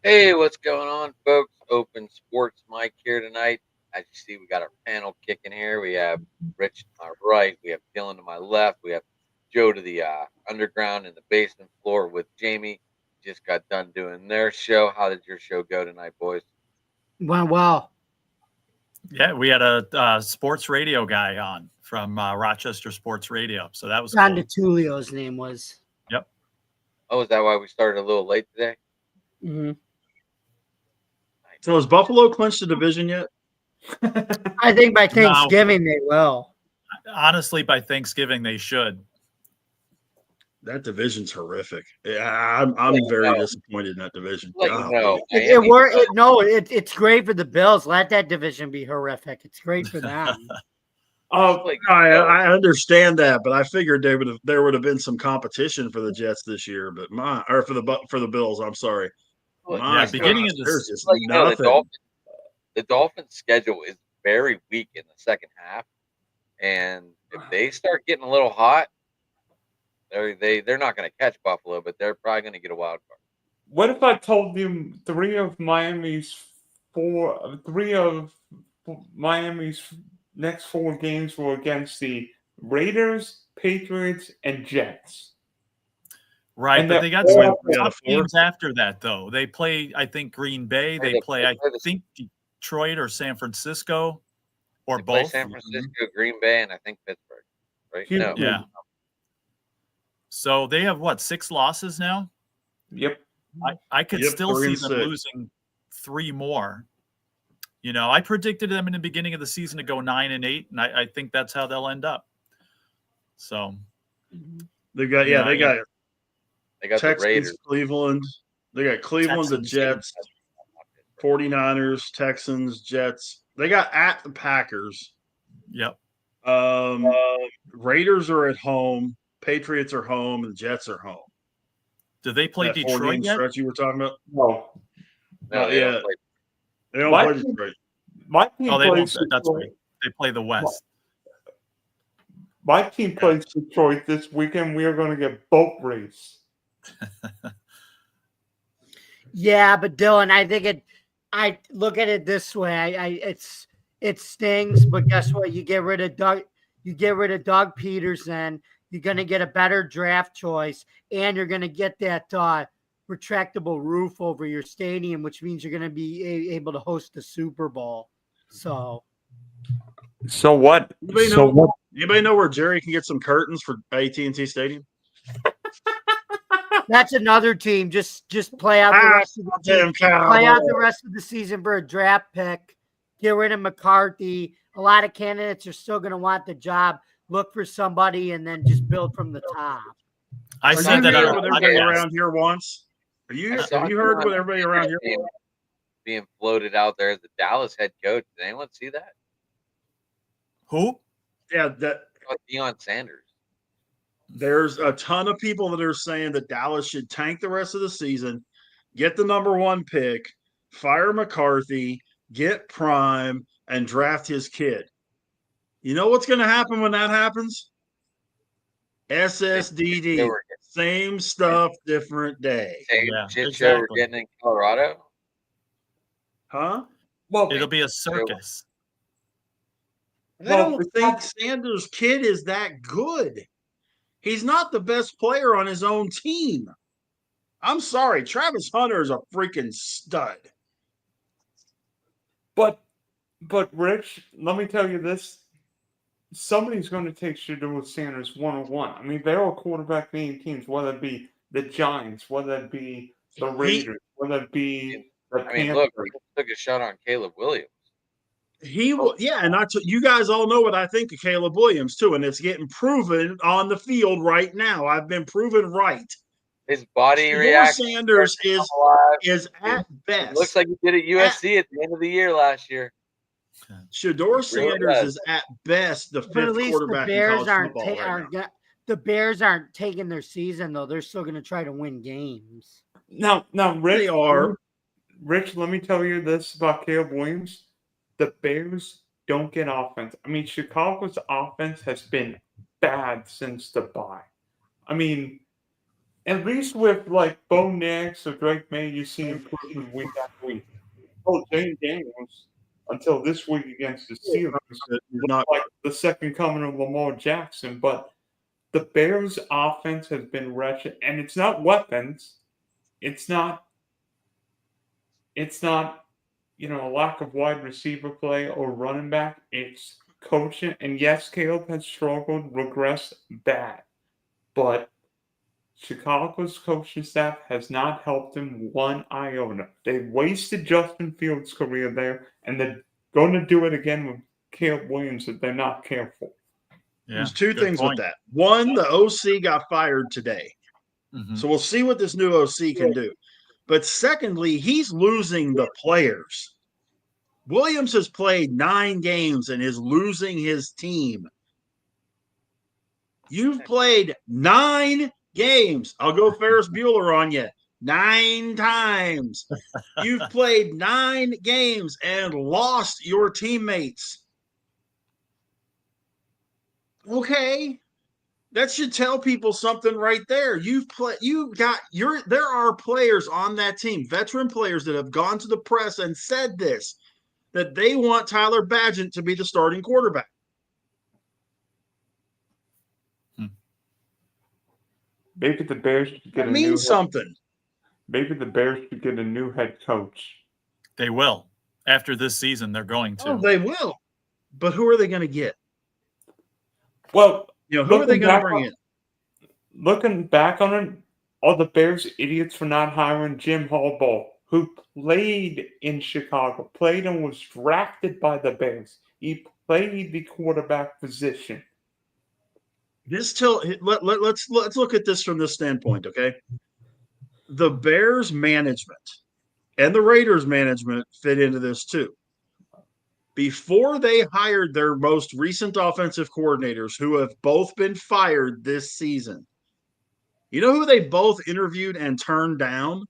Hey, what's going on, folks? Open Sports Mike here tonight. As you see, we got our panel kicking here. We have Rich to my right. We have Dylan to my left. We have Joe to the underground in the basement floor with Jamie. Just got done doing their show. How did your show go tonight, boys? Went well. Yeah, we had a sports radio guy on from Rochester Sports Radio, so that was John cool. DeTulio's name was. Yep. Oh, is that why we started a little late today? Mm-hmm. So has Buffalo clinched the division yet? I think by Thanksgiving they will. Honestly, by Thanksgiving they should. That division's horrific. Yeah, I'm very disappointed in that division. It's great for the Bills. Let that division be horrific. It's great for them. I understand that, but I figured there would have been some competition for the Jets this year, but for the Bills. I'm sorry. Beginning of this, just nothing. The Dolphins' schedule is very weak in the second half, and if they start getting a little hot, they're not going to catch Buffalo, but they're probably going to get a wild card. What if I told you three of Miami's next four games were against the Raiders, Patriots, and Jets? Right, and but they got some tough games after that, though. They play, I think, Green Bay. They play, I think, Detroit or San Francisco, or both. San Francisco, Green Bay, and I think Pittsburgh. Right? No. Yeah. So they have, 6 losses now? Yep. I could still see them losing 3 more. You know, I predicted them in the beginning of the season to go 9-8, and I think that's how they'll end up. So they got the Texans, Raiders. Cleveland. They got Cleveland, the Jets, 49ers, Texans, Jets. They got at the Packers. Yep. Raiders are at home. Patriots are home, and the Jets are home. Do they play Detroit yet? Stretch you were talking about? No. They don't play. They don't play Detroit. My team plays that's right. They play the West. My team plays Detroit this weekend. We are going to get boat race. Yeah, but Dylan, I look at it this way. It stings, but guess what? You get rid of Doug Peterson. You're going to get a better draft choice, and you're going to get that retractable roof over your stadium, which means you're going to be able to host the Super Bowl. So what? Anybody know where Jerry can get some curtains for AT&T Stadium? That's another team. Just play out the rest of the season. Play out the rest of the season for a draft pick. Get rid of McCarthy. A lot of candidates are still going to want the job. Look for somebody and then just build from the top. I said that everybody around here once. Have you heard what everybody around here being floated out there as the Dallas head coach? Did anyone see that? Who? Yeah, Deion Sanders. There's a ton of people that are saying that Dallas should tank the rest of the season, get the number 1 pick, fire McCarthy, get Prime, and draft his kid. You know what's going to happen when that happens? SSDD. Same stuff, different day. Same show we're getting in Colorado? Huh? Well, it'll be a circus. I don't think Sanders' kid is that good. He's not the best player on his own team. I'm sorry. Travis Hunter is a freaking stud. But Rich, let me tell you this. Somebody's going to take Shedeur Sanders 101. I mean, they're all quarterback leading teams, whether it be the Giants, whether it be the Raiders, whether it be the Panthers. Look, he took a shot on Caleb Williams. And you guys all know what I think of Caleb Williams too, and it's getting proven on the field right now. I've been proven right. His body reaction. Sanders is at best. It looks like he did at USC at the end of the year last year. Shedeur Sanders is at best the 5th quarterback in college football right now. The Bears aren't taking their season though; they're still going to try to win games. Now, Rich, they are. Rich, let me tell you this about Caleb Williams. The Bears don't get offense. I mean, Chicago's offense has been bad since the bye. I mean, At least with like Bo Nix or Drake May, you see improvement week after week. Oh, Jane Daniels until this week against the Steelers looked Not like the second coming of Lamar Jackson, but the Bears' offense has been wretched, and it's not weapons. It's not. A lack of wide receiver play or running back. It's coaching, and yes, Caleb has struggled, regressed bad, but Chicago's coaching staff has not helped him one iota. They wasted Justin Fields' career there, and they're going to do it again with Caleb Williams if they're not careful. Yeah, There's two good things point. with that. One, the OC got fired today. Mhm. So we'll see what this new OC can do. But secondly, he's losing the players. Williams has played 9 games and is losing his team. You've played 9 games. I'll go Ferris Bueller on you. 9 times. You've played 9 games and lost your teammates. Okay. That should tell people something right there. There are players on that team, veteran players that have gone to the press and said this, that they want Tyler Badgett to be the starting quarterback. Maybe the Bears should get That means something. Maybe the Bears should get a new head coach. They will. After this season, they're going to. Oh, they will. But who are they going to get? Well, who are they going to bring in? Looking back on it, are the Bears idiots for not hiring Jim Harbaugh, who played in Chicago, played and was drafted by the Bears. He played the quarterback position. Let's look at this from this standpoint, okay? The Bears management and the Raiders management fit into this too. Before they hired their most recent offensive coordinators, who have both been fired this season, you know who they both interviewed and turned down?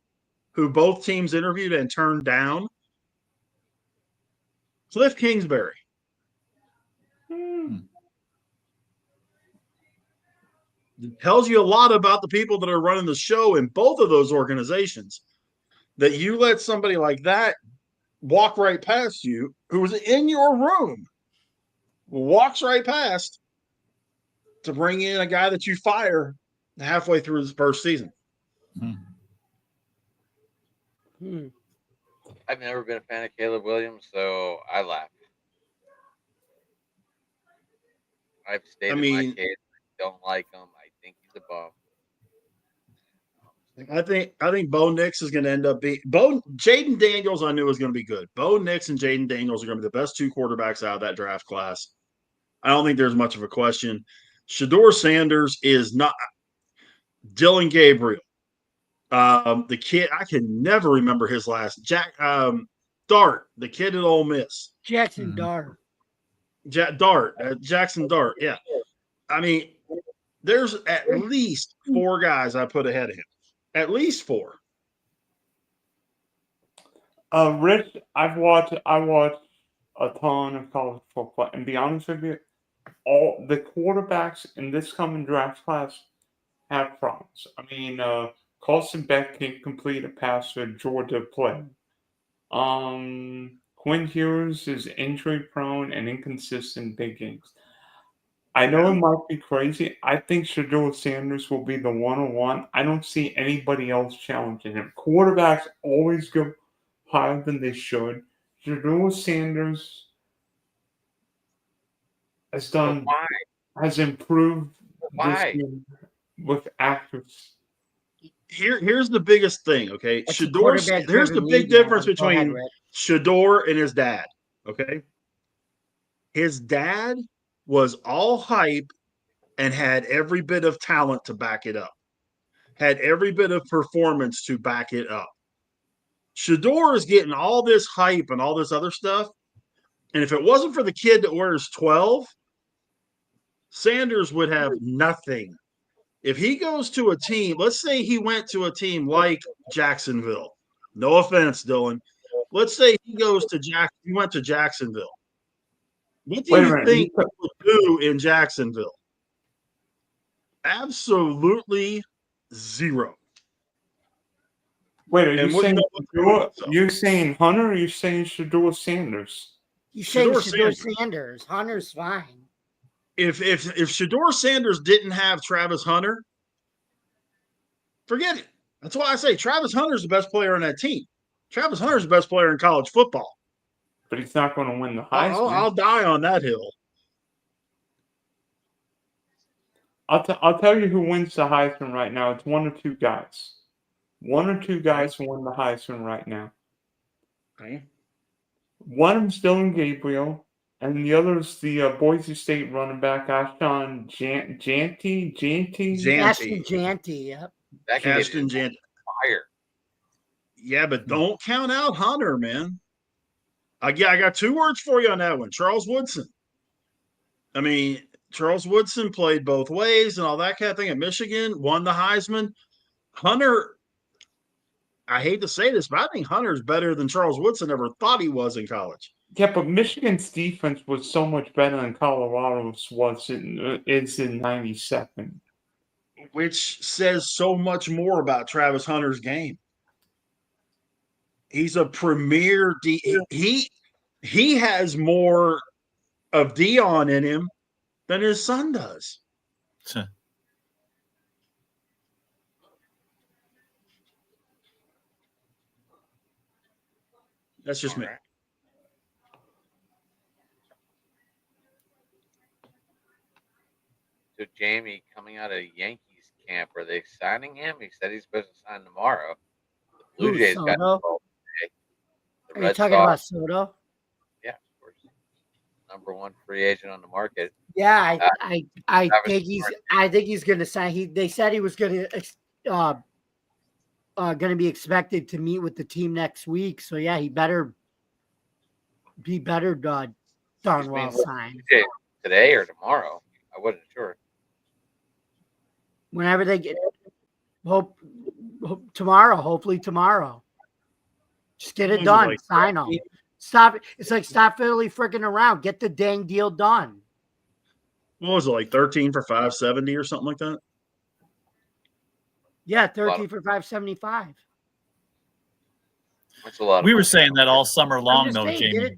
Who both teams interviewed and turned down? Cliff Kingsbury. It tells you a lot about the people that are running the show in both of those organizations, that you let somebody like that walk right past you, who was in your room, walks right past to bring in a guy that you fire halfway through his first season. I've never been a fan of Caleb Williams, so I laugh. I've stated my case. I don't like him. I think he's a bum. I think Bo Nix is going to end up being Jaden Daniels. I knew was going to be good. Bo Nix and Jaden Daniels are going to be the best 2 quarterbacks out of that draft class. I don't think there's much of a question. Shedeur Sanders is not. Dylan Gabriel, the kid, I can never remember his last. Dart, the kid at Ole Miss. Jackson Dart. Jackson Dart. Yeah, I mean, there's at least 4 guys I put ahead of him. At least 4. Rich, I watched a ton of college football, and to be honest with you, all the quarterbacks in this coming draft class have problems. I mean, Carson Beck can't complete a pass for Georgia play. Quinn Hughes is injury prone and inconsistent big games. I know it might be crazy. I think Shedeur Sanders will be the 101. I don't see anybody else challenging him. Quarterbacks always go higher than they should. Shedeur Sanders has improved this year with accuracy. Here's the biggest thing, okay? Here's the big difference between Shedeur and his dad, okay? His dad was all hype and had every bit of talent to back it up, had every bit of performance to back it up. Shedeur is getting all this hype and all this other stuff, and if it wasn't for the kid that wears 12, Sanders would have nothing. If he goes to a team, let's say he went to a team like Jacksonville. No offense, Dylan. Let's say he went to Jacksonville. What do you think he would do in Jacksonville? Absolutely Zero. Wait, are you And wouldn't saying know what to do. you saying Hunter or are you saying Shedeur Sanders? He's saying Shedeur Shedeur Sanders. Sanders. Hunter's fine. If Shedeur Sanders didn't have Travis Hunter, forget it. That's why I say Travis Hunter's the best player on that team. Travis Hunter's the best player in college football. But he's not going to win the Heisman. I'll die on that hill. I'll tell you who wins the Heisman right now. It's one or two guys. One or two guys who win the Heisman right now. Okay. One of them's Dylan Gabriel, and the other is the Boise State running back, Ashton Janty. Ashton Janty, yep. That kid is Ashton Janty. fire. Yeah, but don't count out Hunter, man. I got two words for you on that one. Charles Woodson. I mean, Charles Woodson played both ways and all that kind of thing at Michigan, won the Heisman. Hunter, I hate to say this, but I think Hunter's better than Charles Woodson ever thought he was in college. Yeah, but Michigan's defense was so much better than Colorado's is in 97. Which says so much more about Travis Hunter's game. He's a premier he has more of Dion in him than his son does. That's just me. So Jamie, coming out of Yankees camp, are they signing him? He said he's supposed to sign tomorrow. The Blue Who, Jays got Soto? involved today. The Are you Red talking about Soto? Yeah, of course. Number one free agent on the market. Yeah, I think he's going to sign. They said he was going to be expected to meet with the team next week. So yeah, he better darn well sign Today or tomorrow. I wasn't sure. Whenever they get tomorrow, hopefully tomorrow. Just get it done. Sign them. Stop. It's like stop fiddly freaking around. Get the dang deal done. What was it, like 13 for 570 or something like that? Yeah, 13 for 575. That's a lot. We were saying that all summer long, though, saying,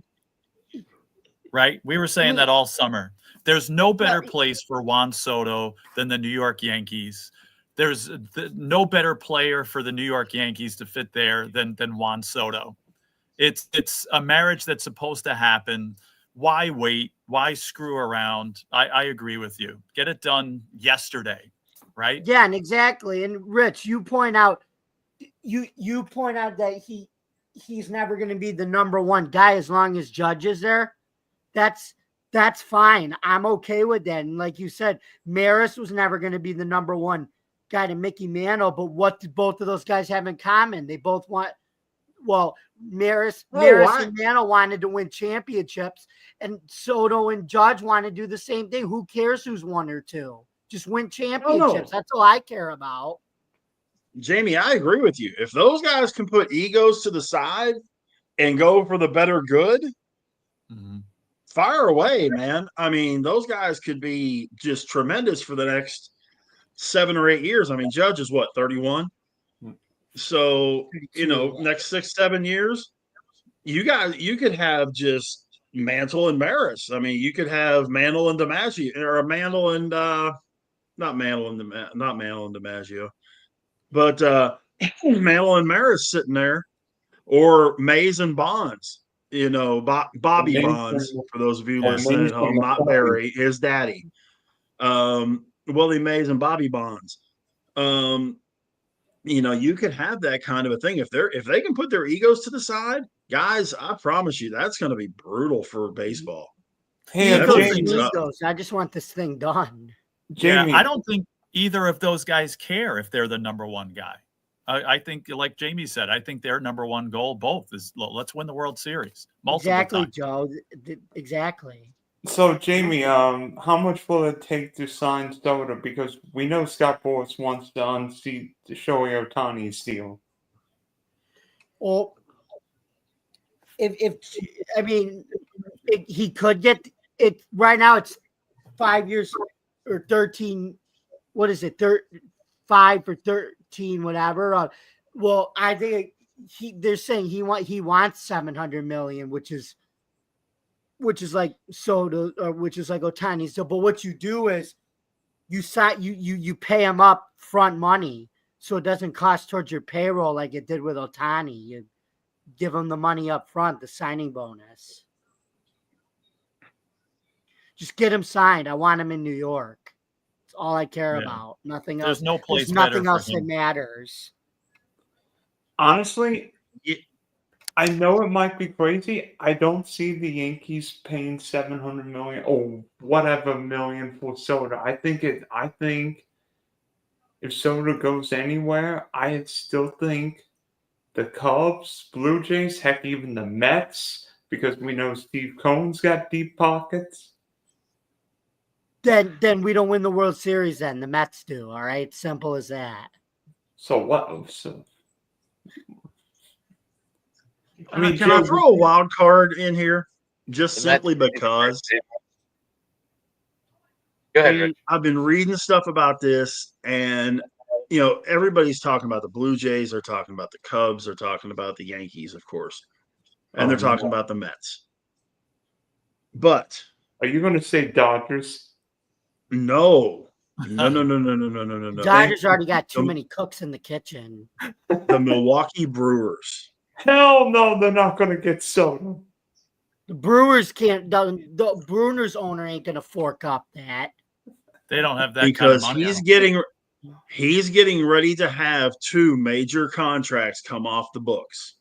Jamie. Right? We were saying that all summer. There's no better place for Juan Soto than the New York Yankees. There's no better player for the New York Yankees to fit there than Juan Soto. It's a marriage that's supposed to happen. Why wait? Why screw around? I agree with you. Get it done yesterday, right? Yeah, and exactly. And Rich, you point out that he's never going to be the number one guy as long as Judge is there. That's fine. I'm okay with that. And like you said, Maris was never going to be the number one guy to Mickey Mantle. But what do both of those guys have in common? They both want. Well, Maris and Mantle wanted to win championships, and Soto and Judge want to do the same thing. Who cares who's one or two? Just win championships. That's all I care about. Jamie, I agree with you. If those guys can put egos to the side and go for the better good, fire away, man. I mean, those guys could be just tremendous for the next 7 or 8 years. I mean, Judge is what, 31? So, next 6-7 years, you could have just Mantle and Maris. I mean, you could have Mantle and DiMaggio, or Mantle and not Mantle and DiMaggio, but Mantle and Maris sitting there, or Mays and Bonds. Bobby Bonds, for those of you listening at home, not Barry, his daddy. Willie Mays and Bobby Bonds. You could have that kind of a thing if they can put their egos to the side, guys. I promise you, that's going to be brutal for baseball. Hey, egos. I just want this thing done. Jamie, I don't think either of those guys care if they're the number one guy. I think, like Jamie said, I think their number one goal, both, is let's win the World Series. Exactly, times. Joe. Exactly. So, Jamie, how much will it take to sign Soto? Because we know Scott Boras wants to unseat Shohei Ohtani's deal. Well, he could get it right now. It's 5 years or 13. What is it? 5 for 13, whatever. Well, I think they're saying he wants 700 million, which is like Soto, or which is like Ohtani. So, but what you do is you pay him up front money, so it doesn't cost towards your payroll like it did with Ohtani. You give him the money up front, the signing bonus. Just get him signed. I want him in New York. That's all I care about. Nothing else. There's no place There's better nothing for else that him. matters. Honestly, I know it might be crazy. I don't see the Yankees paying 700 million or whatever million for Soto. I think if Soto goes anywhere, I still think the Cubs, Blue Jays, heck, even the Mets, because we know Steve Cohen's got deep pockets. Then we don't win the World Series. Then the Mets do. All right, simple as that. So what? So I mean, can I throw a wild card in here just The simply Mets- because? Go ahead, And Rich. I've been reading stuff about this, and everybody's talking about the Blue Jays, they're talking about the Cubs, they're talking about the Yankees, of course, and they're talking about the Mets. But are you going to say Dodgers? no. Dodgers already got too many cooks in the kitchen. The Milwaukee Brewers. Hell no, they're not going to get Soto. The Brewers can't. The Brewers owner ain't gonna fork up that. They don't have that Because kind of money. he's getting ready to have 2 major contracts come off the books.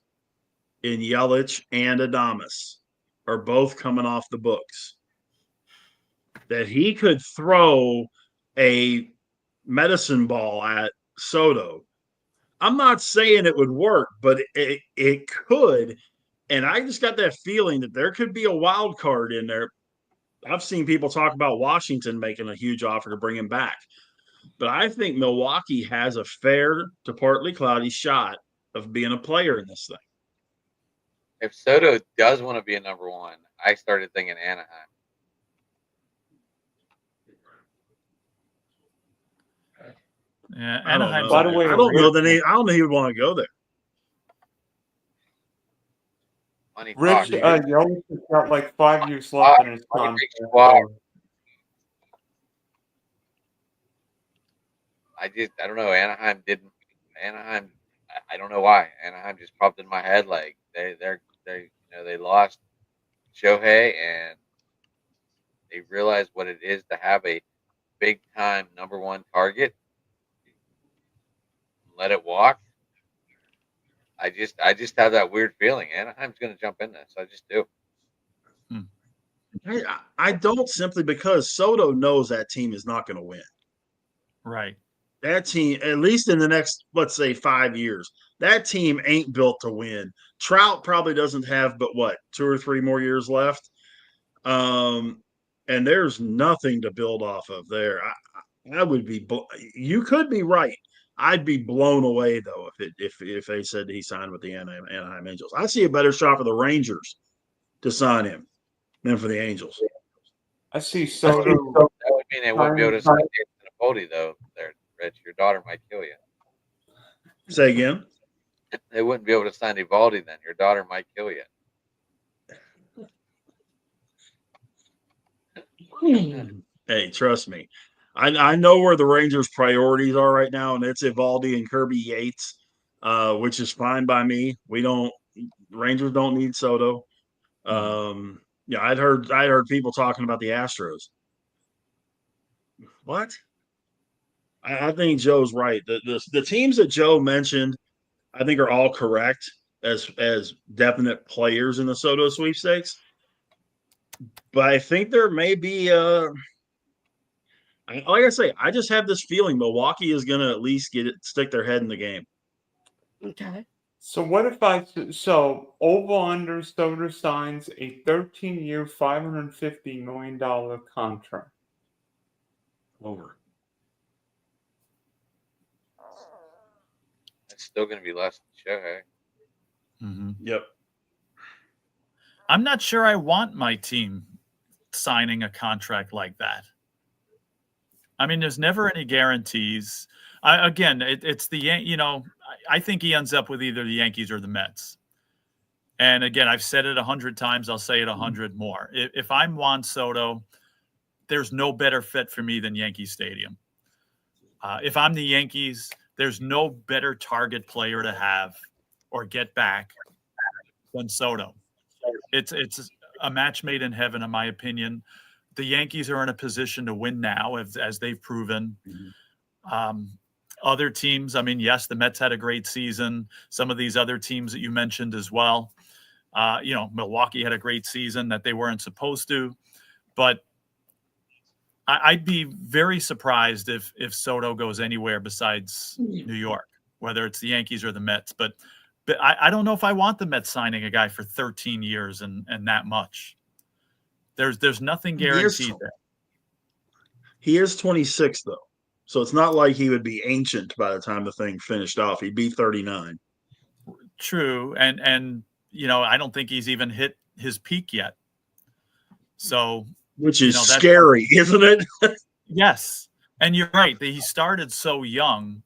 In Yelich and Adames are both coming off the books. That he could throw a medicine ball at Soto. I'm not saying it would work, but it could. And I just got that feeling that there could be a wild card in there. I've seen people talk about Washington making a huge offer to bring him back. But I think Milwaukee has a fair to partly cloudy shot of being a player in this thing. If Soto does want to be a number one, I started thinking Anaheim. Yeah, I don't Anaheim's know. By the way, I don't know that I don't know he would want to go there. Money Rich, talks. Yelich has got like 5 years left in his Money contract. makes you walk. I don't know. Anaheim didn't. Anaheim. I don't know why. Anaheim just popped in my head like they lost Shohei and they realized what it is to have a big time number one target. Let it walk. I just have that weird feeling. Anaheim's going to jump in this. I just do. I don't, simply because Soto knows that team is not going to win. right. That team, at least in the next, let's say, 5 years, that team ain't built to win. Trout probably doesn't have but 2 or 3 more years left. And there's nothing to build off of there. I would be, you could be right. I'd be blown away though if they said he signed with the Anaheim Angels. I see a better shot for the Rangers to sign him than for the Angels. I see Soto. That would mean they wouldn't be able to sign Jason Boldy though. There, Rich, your daughter might kill you. Say again. They wouldn't be able to sign Evaldi then. Your daughter might kill you. Hey, trust me. I know where the Rangers' priorities are right now, and it's Evaldi and Kirby Yates, which is fine by me. Rangers don't need Soto. Yeah, I'd heard people talking about the Astros. What? I think Joe's right. The teams that Joe mentioned, I think, are all correct as definite players in the Soto sweepstakes. But I think there may be like I say, I just have this feeling Milwaukee is going to at least stick their head in the game. Okay. So what if over under Soto signs a 13-year, $550 million contract? Over. It's still going to be less than Shohei. Mm-hmm. Yep. I'm not sure I want my team signing a contract like that. I mean, there's never any guarantees. Again, it's the I think he ends up with either the Yankees or the Mets. And again, I've said it 100 times. I'll say it 100 more. If I'm Juan Soto, there's no better fit for me than Yankee Stadium. If I'm the Yankees, there's no better target player to have or get back than Soto. It's a match made in heaven, in my opinion. The Yankees are in a position to win now, as they've proven. Other teams, I mean, yes, the Mets had a great season. Some of these other teams that you mentioned as well. Milwaukee had a great season that they weren't supposed to. But I'd be very surprised if Soto goes anywhere besides New York, whether it's the Yankees or the Mets. But I don't know if I want the Mets signing a guy for 13 years and that much. There's nothing guaranteed there. He is 26, though. So it's not like he would be ancient by the time the thing finished off. He'd be 39. True. And I don't think he's even hit his peak yet. So, which is scary, isn't it? Yes. And you're right. He started so young.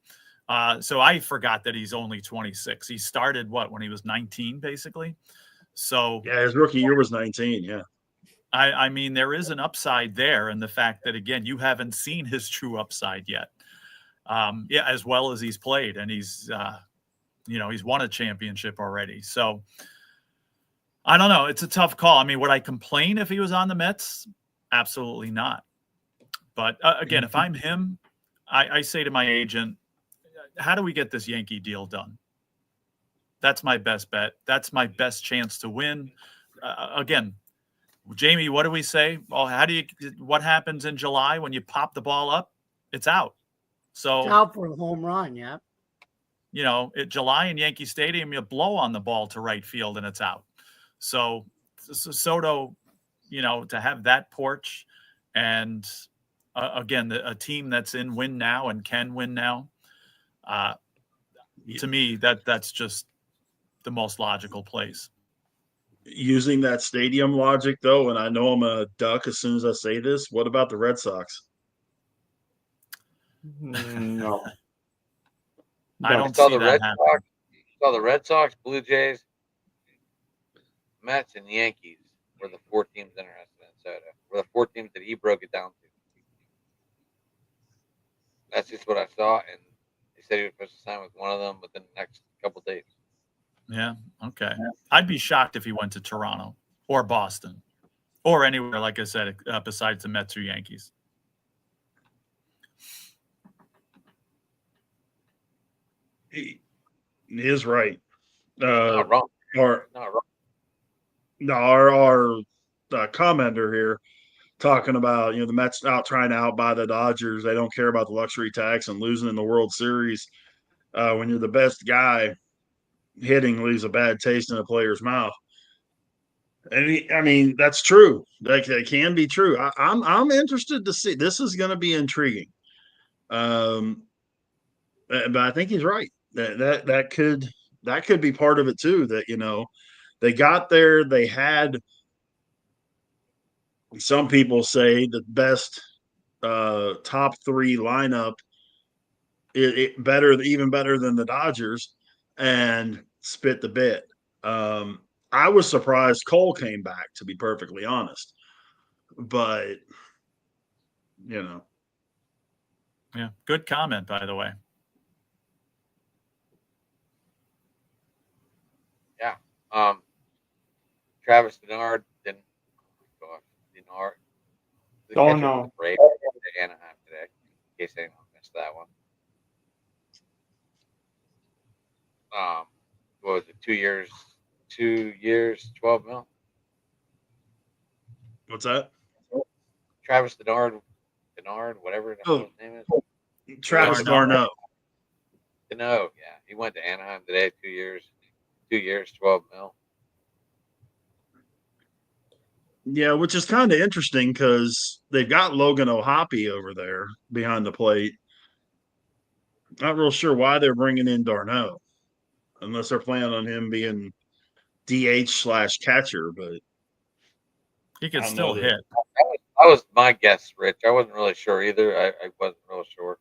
So I forgot that he's only 26. He started when he was 19, basically. So yeah, his rookie year was 19. Yeah. I mean, there is an upside there, and the fact that, again, you haven't seen his true upside yet. As well as he's played, and he's won a championship already. So I don't know. It's a tough call. I mean, would I complain if he was on the Mets? Absolutely not. But again, if I'm him, I say to my agent, how do we get this Yankee deal done? That's my best bet. That's my best chance to win. Again, Jamie, what do we say? Well, what happens in July when you pop the ball up? It's out. So it's out for a home run, yeah. July in Yankee Stadium, you blow on the ball to right field and it's out. So Soto, to have that porch and again, a team that's in win now and can win now, to me, that's just the most logical place. Using that stadium logic, though, and I know I'm a duck as soon as I say this, what about the Red Sox? No. I don't see that happening. Saw the Red Sox, Blue Jays, Mets, and Yankees were the four teams interested in Soto. Were the four teams that he broke it down to. That's just what I saw, and he said he was supposed to sign with one of them within the next couple days. Yeah. Okay. I'd be shocked if he went to Toronto or Boston or anywhere, like I said, besides the Mets or Yankees. He is right. Not wrong. Not wrong. Our commenter here talking about, the Mets out trying to outbuy the Dodgers. They don't care about the luxury tax and losing in the World Series. When you're the best guy, hitting leaves a bad taste in a player's mouth. And that's true. That can be true. I'm interested to see. This is going to be intriguing. But I think he's right. That could be part of it too. That they got there. They had, some people say, the best top three lineup. Even better than the Dodgers, and spit the bit. I was surprised Cole came back, to be perfectly honest. But, Yeah, good comment, by the way. Yeah. Travis Denard didn't. Denard. Oh, no. Anaheim today, in case anyone missed that one. What was it? 2 years, 12 mil. what's that? Travis Denard, whatever the hell his name is. Travis d'Arnaud. Yeah, he went to Anaheim today. 2 years, 12 mil. Yeah, which is kind of interesting because they've got Logan O'Hoppe over there behind the plate. Not real sure why they're bringing in d'Arnaud, unless they're planning on him being DH/catcher, but he can still hit. That was my guess, Rich. I wasn't really sure either. I wasn't real sure.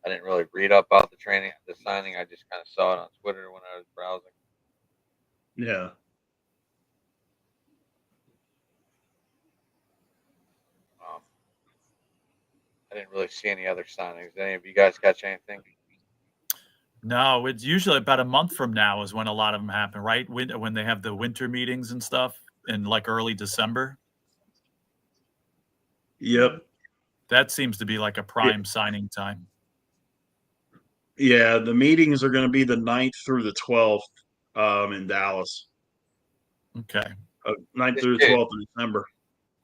I didn't really read up about the signing. I just kind of saw it on Twitter when I was browsing. Yeah. I didn't really see any other signings. Any of you guys catch anything? No, it's usually about a month from now is when a lot of them happen, right? When they have the winter meetings and stuff in like early December. Yep. That seems to be like a prime signing time. Yeah, the meetings are going to be the 9th through the 12th in Dallas. Okay. 9th through the 12th of December.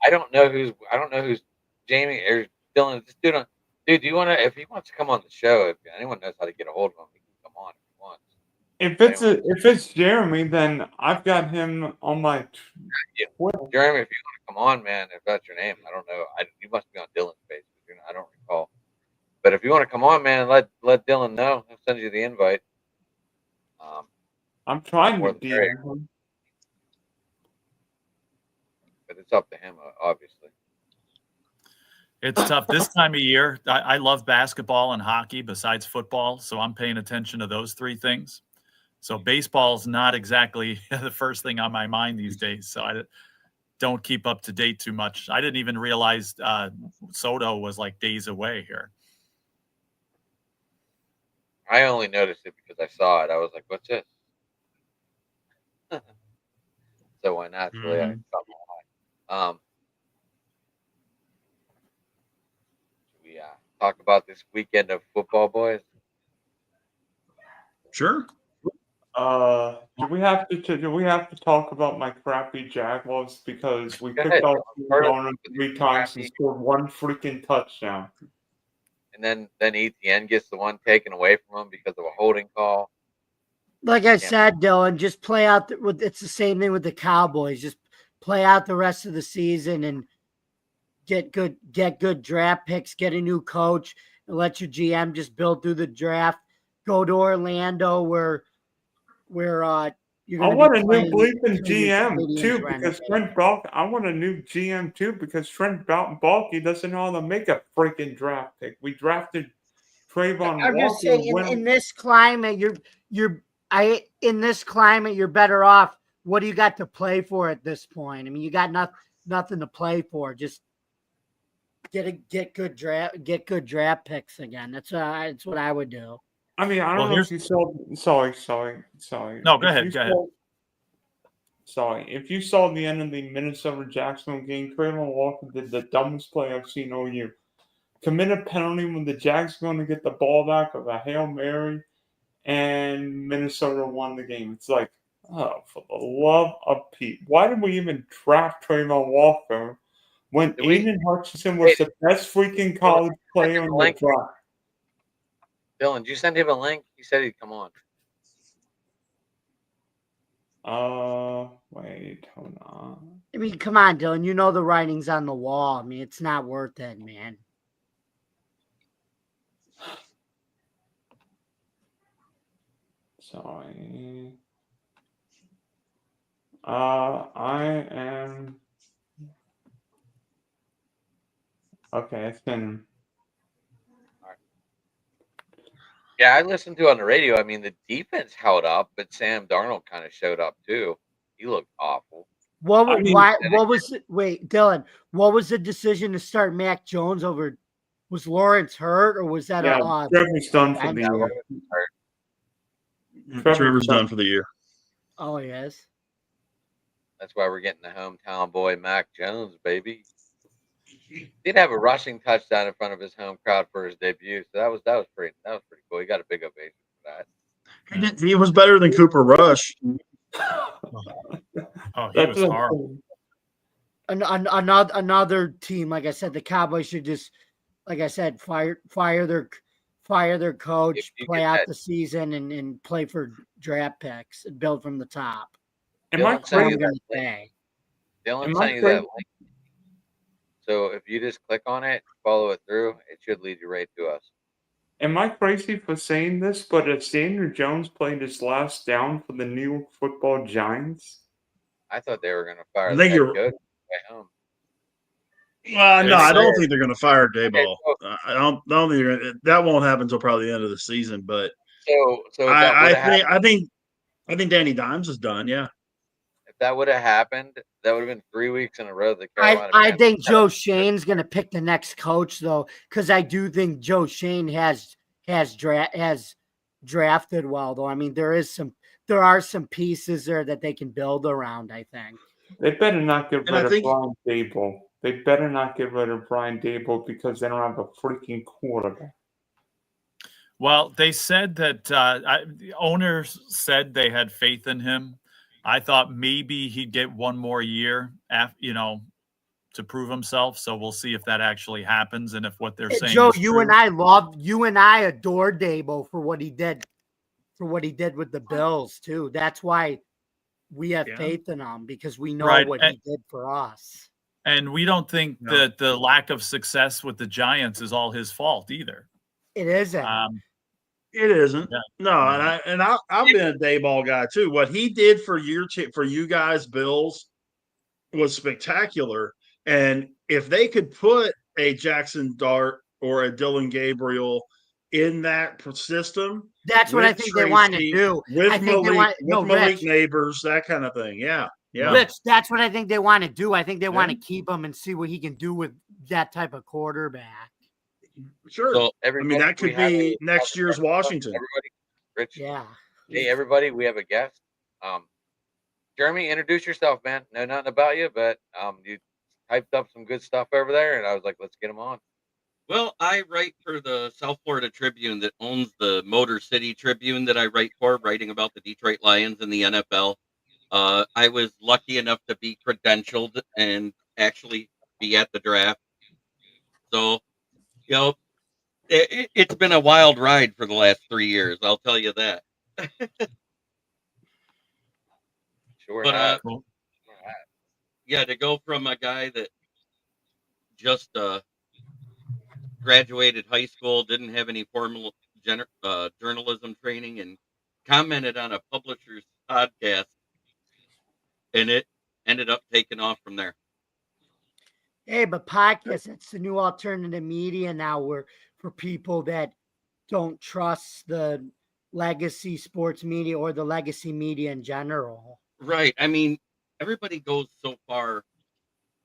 I don't know who's Jamie or Dylan. This dude, do you want to? If he wants to come on the show, if anyone knows how to get a hold of him, he can come on if he wants. If it's Jeremy, then I've got him on my Twitter. Jeremy, if you want to come on, man, if that's your name, I don't know. You must be on Dylan's page. I don't recall. But if you want to come on, man, let Dylan know. I'll send you the invite. I'm trying to DM him. But it's up to him, obviously. It's tough this time of year. I love basketball and hockey besides football, so I'm paying attention to those three things. So baseball's not exactly the first thing on my mind these days, so I don't keep up to date too much. I didn't even realize Soto was like days away here. I only noticed it because I saw it. I was like, what's this? So why not? Really, I caught my eye. We talk about this weekend of football, boys. Sure. Do we have to talk about my crappy Jaguars because we picked off Darnold 3 times and scored 1 freaking touchdown? And then ETN gets the one taken away from him because of a holding call. Like I said, Dylan, just play out. It's the same thing with the Cowboys. Just play out the rest of the season and get good draft picks. Get a new coach and let your GM just build through the draft. Go to Orlando where you're I going want to a new bleeping GM too because Trent Baalke. I want a new GM too because Trent Baalke doesn't know how to make a freaking draft pick. We drafted Trayvon. I'm just saying, in this climate, in this climate, you're better off. What do you got to play for at this point? I mean, you got nothing to play for. Just get good draft picks again. That's what I would do. I mean, I don't know if you saw. Sorry. No, go ahead. Sorry. If you saw the end of the Minnesota-Jacksonville game, Trayvon Walker did the dumbest play I've seen all year. Committed a penalty when the Jags were going to get the ball back of a Hail Mary, and Minnesota won the game. It's like, oh, for the love of Pete. Why did we even draft Trayvon Walker when Aiden Hutchinson was the best freaking college player in the draft? Dylan, did you send him a link? He said he'd come on. Wait, hold on. I mean, come on, Dylan. You know the writing's on the wall. I mean, it's not worth it, man. Sorry. I am. Okay, it's been. Yeah, I listened to it on the radio. I mean, the defense held up, but Sam Darnold kind of showed up too. He looked awful. Wait, Dylan, what was the decision to start Mac Jones over? Was Lawrence hurt or was that Trevor's done for the year. Trevor's done for the year. Oh, yes. That's why we're getting the hometown boy Mac Jones, baby. He did have a rushing touchdown in front of his home crowd for his debut, so that was pretty cool. He got a big ovation for that. He was better than Cooper Rush. Oh, he was horrible. Another team, like I said, the Cowboys should just, like I said, fire their coach, play out the season, and play for draft picks and build from the top. Dylan sent you that link. So if you just click on it, follow it through, it should lead you right to us. Am I crazy for saying this? But if Daniel Jones played his last down for the New York Football Giants, I thought they were going to fire the head coach way home. Well, no, They I said- don't think they're going to fire Dayball. so- I don't think that won't happen until probably the end of the season. But So if that would have happened, I think Danny Dimes is done. Yeah, if that would have happened, that would have been 3 weeks in a row that I Carolina. think Joe Shane's gonna pick the next coach though, because I do think Joe Shane has drafted well though. I mean, there are some pieces there that they can build around. I think. They better not get And I rid of think- Brian Dable. They better not get rid of Brian Dable because they don't have a freaking quarterback. Well, they said that the owners said they had faith in him. I thought maybe he'd get one more year, to prove himself. So we'll see if that actually happens and if what they're saying. Joe, is you true. and I adore Dable for what he did with the Bills too. That's why we have Yeah. faith in him, because we know Right, what he did for us. And we don't think No. that the lack of success with the Giants is all his fault either. It isn't. it isn't. Yeah. No, and I've been a Dayball guy too. What he did for you guys, Bills, was spectacular. And if they could put a Jackson Dart or a Dylan Gabriel in that system, That's what I with think they want to Tracy, do. with I think they Malik, want Malik Rich. Neighbors, that kind of thing. Yeah. Rich, that's what I think they want to do. I think they want to Yeah. keep him and see what he can do with that type of quarterback. Sure. So I mean, that could be next year's Washington. Everybody, Rich. Yeah. Hey, everybody, we have a guest. Jeremy, introduce yourself, man. Know nothing about you, but you typed up some good stuff over there, and I was like, let's get him on. Well, I write for the South Florida Tribune that owns the Motor City Tribune that I write for, writing about the Detroit Lions and the NFL. I was lucky enough to be credentialed and actually be at the draft. So, it's been a wild ride for the last 3 years. I'll tell you that. Sure. But, has. Cool. Yeah, to go from a guy that just graduated high school, didn't have any formal journalism training, and commented on a publisher's podcast, and it ended up taking off from there. Hey, but podcast, it's the new alternative media now, where for people that don't trust the legacy sports media or the legacy media in general. Right. I mean, everybody goes so far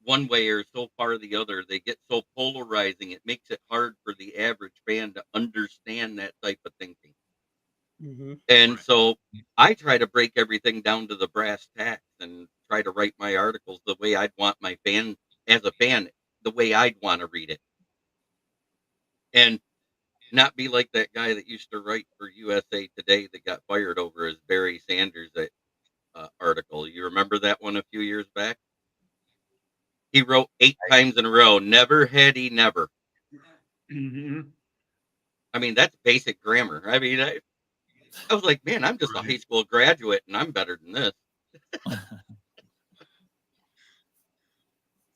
one way or so far the other. They get so polarizing. It makes it hard for the average fan to understand that type of thinking. Mm-hmm. And so I try to break everything down to the brass tacks and try to write my articles the way I'd want my fan, as a fan, the way I'd want to read it. And not be like that guy that used to write for USA Today that got fired over his Barry Sanders article. You remember that one a few years back? He wrote 8 times in a row, never had he never. Mm-hmm. I mean, that's basic grammar. I mean, I was like, man, I'm just a high school graduate and I'm better than this.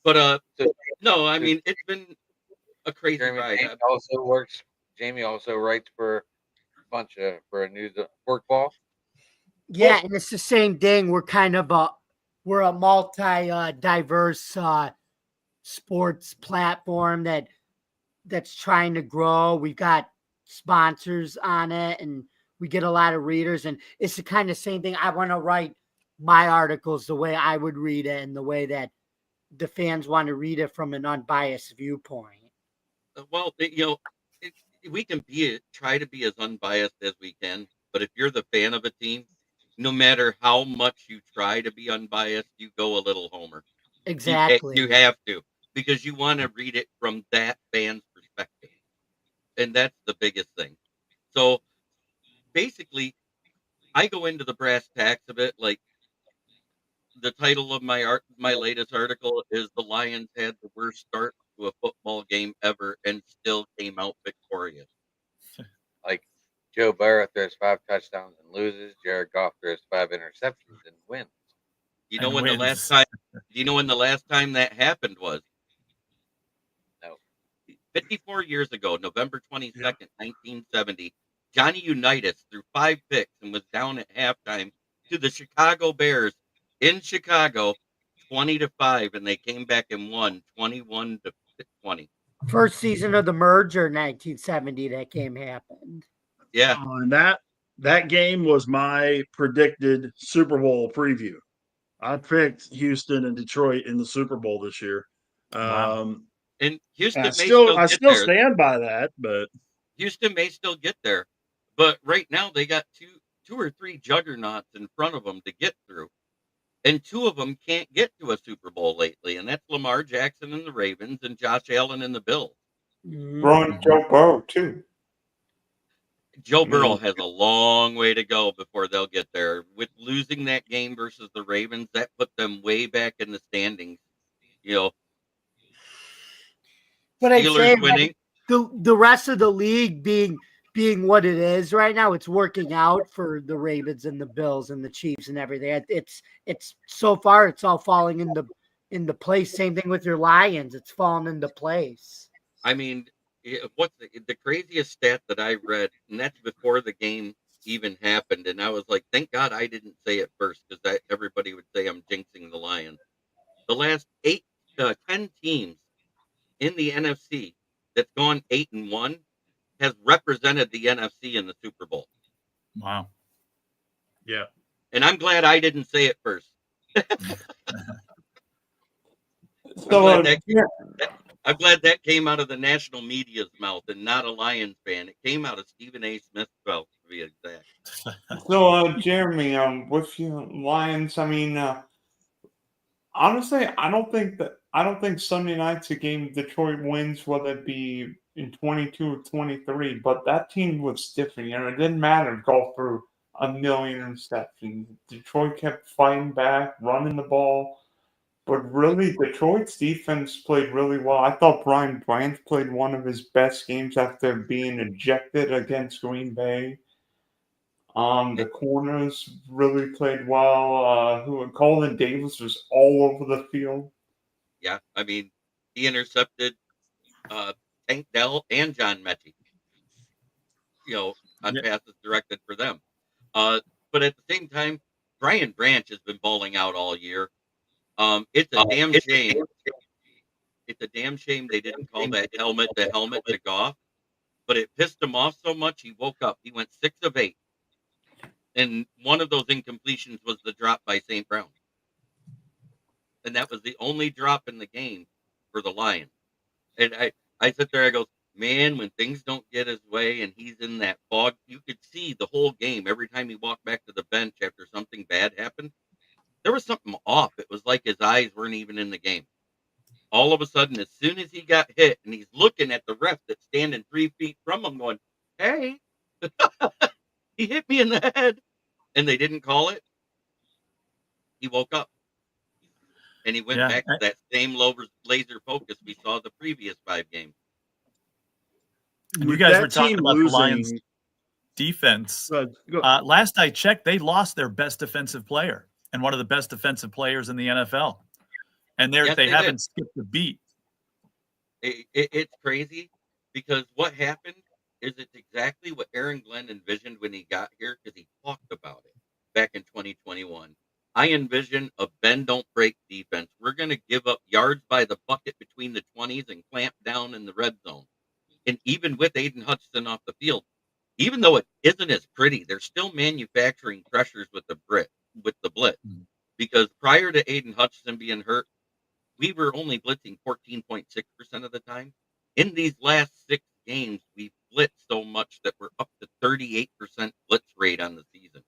But no, I mean, it's been a crazy Jeremy ride. Jamie also writes for a news work ball. Yeah, and it's the same thing. We're kind of we're a multi-diverse sports platform that's trying to grow. We've got sponsors on it, and we get a lot of readers. And it's the kind of same thing. I want to write my articles the way I would read it, and the way that the fans want to read it from an unbiased viewpoint. Well, we can try to be as unbiased as we can, but if you're the fan of a team, no matter how much you try to be unbiased, you go a little homer. Exactly. You have to, because you want to read it from that fan's perspective. And that's the biggest thing. So basically, I go into the brass tacks of it. Like, the title of my latest article is "The Lions had the worst start to a football game ever and still came out victorious." Like Joe Burrow throws 5 touchdowns and loses. Jared Goff throws 5 interceptions and wins. You know And when wins. the last time? Do you know when the last time that happened was? No. 54 years ago, November 22nd, 1970, Johnny Unitas threw 5 picks and was down at halftime to the Chicago Bears in Chicago, 20-5, and they came back and won 21-20. First season of the merger, 1970, that game happened. Yeah, And that game was my predicted Super Bowl preview. I picked Houston and Detroit in the Super Bowl this year. Wow. and Houston I may still I get still there. stand by that, but Houston may still get there, but right now they got two or three juggernauts in front of them to get through, and two of them can't get to a Super Bowl lately, and that's Lamar Jackson and the Ravens and Josh Allen and the Bills. Throwing Joe Burrow too. Joe I Burrow mean, has a long way to go before they'll get there. With losing that game versus the Ravens, that put them way back in the standings. You know, But I'd say Steelers winning. the rest of the league being what it is right now, it's working out for the Ravens and the Bills and the Chiefs and everything. It's so far it's all falling into place. Same thing with your Lions, it's falling into place. I mean, what's the craziest stat that I read, and that's before the game even happened, and I was like, thank God I didn't say it first, because everybody would say I'm jinxing the Lions. The last 10 teams in the NFC that's gone 8-1 has represented the NFC in the Super Bowl, Wow. yeah. and I'm glad I didn't say it first. So I'm glad that came out of the national media's mouth and not a Lions fan. It came out of Stephen A. Smith's mouth, to be exact. Jeremy, with you Lions, I mean, honestly, I don't think Sunday night's a game Detroit wins, whether it be in 22 or 23. But that team was different. You know, it didn't matter to go through a million interceptions. Detroit kept fighting back, running the ball. But really, Detroit's defense played really well. I thought Brian Branch played one of his best games after being ejected against Green Bay. The corners really played well. Colin Davis was all over the field. Yeah, I mean, he intercepted Tank Dell and John Mechie, on Yeah. passes directed for them. But at the same time, Brian Branch has been bowling out all year. It's a damn shame. It's a damn shame they didn't call that helmet the helmet to Goff, but it pissed him off so much he woke up. He went 6 of 8, and one of those incompletions was the drop by St. Brown, and that was the only drop in the game for the Lions. And I sit there, I go, man, when things don't get his way and he's in that fog, you could see the whole game. Every time he walked back to the bench after something bad happened, there was something off. It was like his eyes weren't even in the game. All of a sudden, as soon as he got hit and he's looking at the ref that's standing 3 feet from him going, hey, he hit me in the head, and they didn't call it, he woke up. And he went Yeah. back to that same laser focus we saw the previous 5 games. And you With guys that were talking team about the losing- Lions defense. Go- Last I checked, they lost their best defensive player and one of the best defensive players in the NFL. And Yes, they they haven't did. skipped a beat. It's crazy because what happened is it's exactly what Aaron Glenn envisioned when he got here, because he talked about it back in 2021. I envision a bend don't break defense. We're going to give up yards by the bucket between the 20s and clamp down in the red zone. And even with Aiden Hutchinson off the field, even though it isn't as pretty, they're still manufacturing pressures with the blitz. Because prior to Aiden Hutchinson being hurt, we were only blitzing 14.6% of the time. In these last 6 games, we blitzed so much that we're up to 38% blitz rate on the season.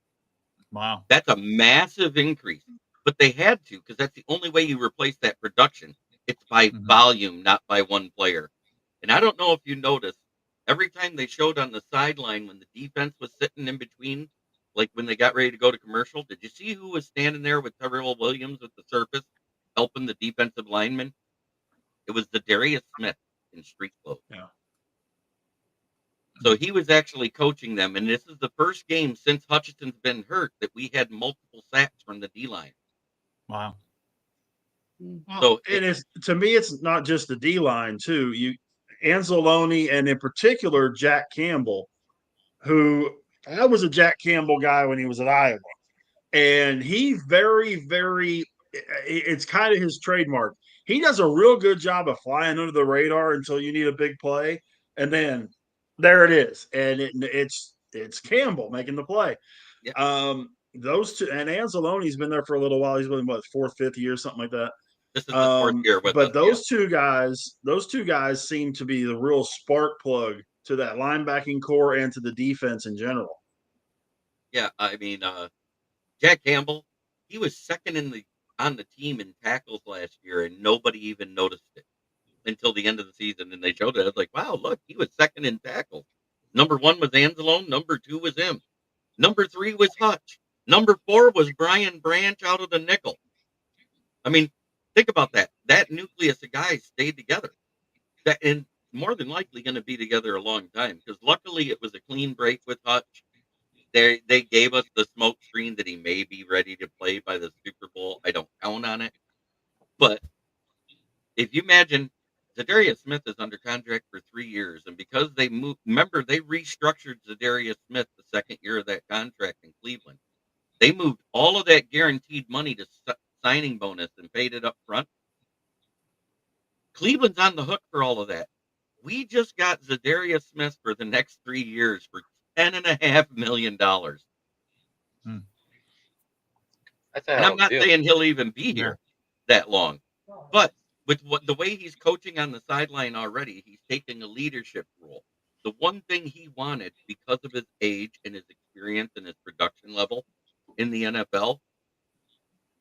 Wow. That's a massive increase, but they had to, because that's the only way you replace that production. It's by volume, not by one player. And I don't know if you noticed, every time they showed on the sideline when the defense was sitting in between, like when they got ready to go to commercial, did you see who was standing there with Terrell Williams with the surface helping the defensive lineman? It was the Darius Smith in street clothes. Yeah. So he was actually coaching them, and this is the first game since Hutchinson's been hurt that we had multiple sacks from the D-line. Wow. So and it's, to me, it's not just the D line too. Anzalone, and in particular Jack Campbell, who I was a Jack Campbell guy when he was at Iowa, and he very, very it's kind of his trademark. He does a real good job of flying under the radar until you need a big play, and then there it is, and it's Campbell making the play. Yeah. Those two, and Anzalone's been there for a little while. He's been what, fourth, fifth year, something like that. This is his fourth year with us. But those two guys seem to be the real spark plug to that linebacking core and to the defense in general. Yeah, I mean, Jack Campbell, he was second on the team in tackles last year, and nobody even noticed it until the end of the season. And they showed it. I was like, wow, look, he was second in tackles. Number 1 was Anzalone. Number 2 was him. Number 3 was Hutch. Number 4 was Brian Branch out of the nickel. I mean, think about that. That nucleus of guys stayed together. And more than likely going to be together a long time, because luckily it was a clean break with Hutch. They gave us the smoke screen that he may be ready to play by the Super Bowl. I don't count on it. But if you imagine, Zadarius Smith is under contract for 3 years. And because they remember, they restructured Zadarius Smith the second year of that contract in Cleveland. They moved all of that guaranteed money to signing bonus and paid it up front. Cleveland's on the hook for all of that. We just got Zadarius Smith for the next 3 years for $10.5 million. That's a And hell I'm of a not deal. saying he'll even be here that long. But with the way he's coaching on the sideline already, he's taking a leadership role. The one thing he wanted, because of his age and his experience and his production level in the NFL,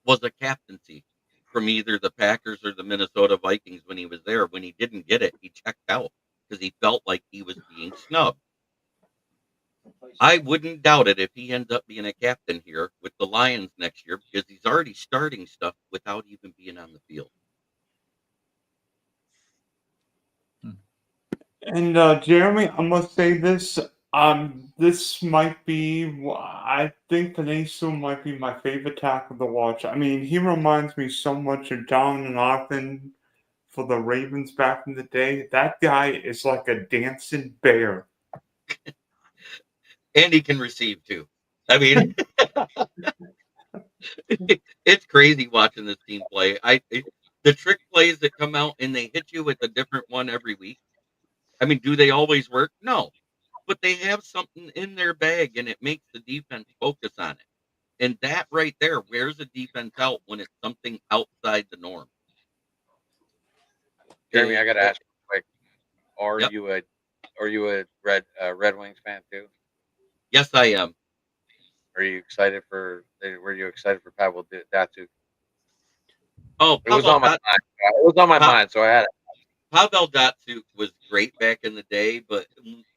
was a captaincy from either the Packers or the Minnesota Vikings when he was there. When he didn't get it, he checked out because he felt like he was being snubbed. I wouldn't doubt it if he ends up being a captain here with the Lions next year, because he's already starting stuff without even being on the field. And Jeremy, I must say this. This might be. I think Peninsula might be my favorite tackle to watch. I mean, he reminds me so much of John Nathan for the Ravens back in the day. That guy is like a dancing bear. And he can receive too. I mean, it's crazy watching this team play. The trick plays that come out and they hit you with a different one every week. I mean, do they always work? No, but they have something in their bag, and it makes the defense focus on it. And that right there wears the defense out when it's something outside the norm. Jeremy, I got to ask you quick. Yep. Are you a Red Wings fan too? Yes, I am. Were you excited for Pavel Datsyuk? Oh, It was on my mind. It was on my mind, so I had it. Pavel Datsyuk was great back in the day, but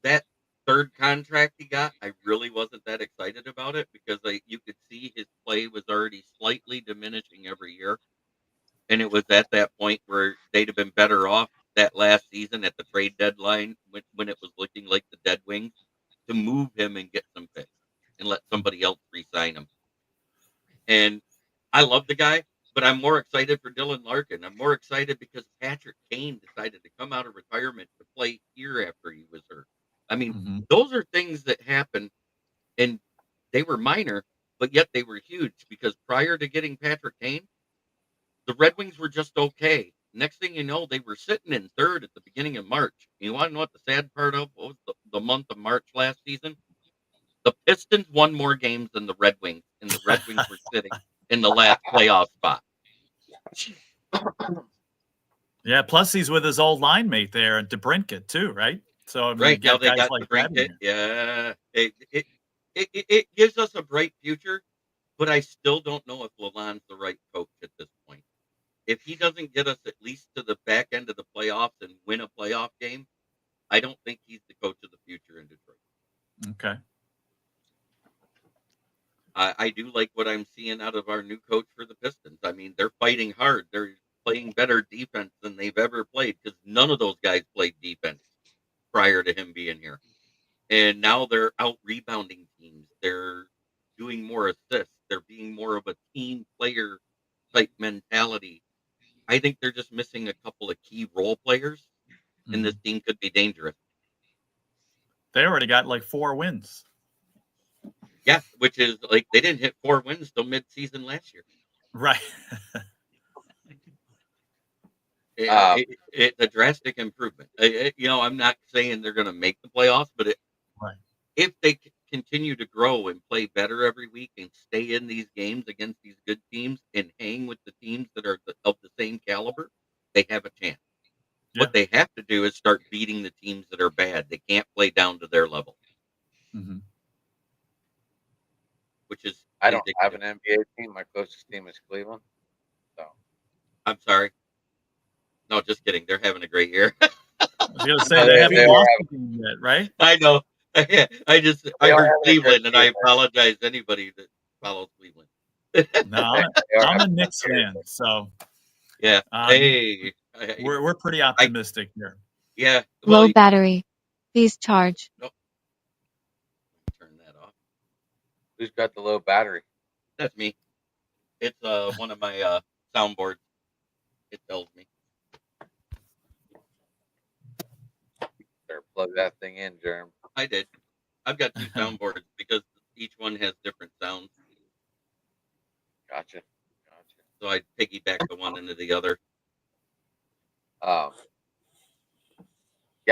that third contract he got, I really wasn't that excited about it, because you could see his play was already slightly diminishing every year. And it was at that point where they'd have been better off that last season at the trade deadline when it was looking like the Dead Wings to move him and get some picks and let somebody else re-sign him. And I love the guy, but I'm more excited for Dylan Larkin. I'm more excited because Patrick Kane decided to come out of retirement to play here after he was hurt. I mean, those are things that happen, and they were minor, but yet they were huge, because prior to getting Patrick Kane, the Red Wings were just okay. Next thing you know, they were sitting in third at the beginning of March. You want to know what the sad part of was the month of March last season? The Pistons won more games than the Red Wings, and the Red Wings were sitting in the last playoff spot. Yeah, plus he's with his old line mate there, DeBrincat too, right? So I mean, Right now they got like DeBrincat. Yeah, it gives us a bright future, but I still don't know if Lalonde's the right coach at this point. If he doesn't get us at least to the back end of the playoffs and win a playoff game, I don't think he's the coach of the future in Detroit. Okay. I do like what I'm seeing out of our new coach for the Pistons. I mean, they're fighting hard. They're playing better defense than they've ever played, because none of those guys played defense prior to him being here. And now they're out rebounding teams. They're doing more assists. They're being more of a team player type mentality. I think they're just missing a couple of key role players, and this team could be dangerous. They already got like 4 wins. Yeah, which is like they didn't hit 4 wins till mid-season last year. Right. It's a drastic improvement. I'm not saying they're going to make the playoffs, but Right. if they continue to grow and play better every week and stay in these games against these good teams and hang with the teams that are of the same caliber, they have a chance. Yeah. What they have to do is start beating the teams that are bad. They can't play down to their level, Mhm. which is I don't have ridiculous. an NBA team. My closest team is Cleveland. So I'm sorry. No, just kidding. They're having a great year. I was going to say No, they they haven't were lost a game yet, right? I know. I They heard are having a good Cleveland, and I year. apologize to anybody that follows Cleveland. No, They are I'm a having Knicks good year. fan, so Yeah. um, Hey. we're pretty optimistic here. Yeah. Well, Low battery. Please charge. turn that off. Who's got the low battery? That's me. It's one of my soundboards. It tells me. Better plug that thing in, Germ. I did. I've got 2 soundboards because each one has different sounds. Gotcha. So I piggyback the one into the other. Yeah,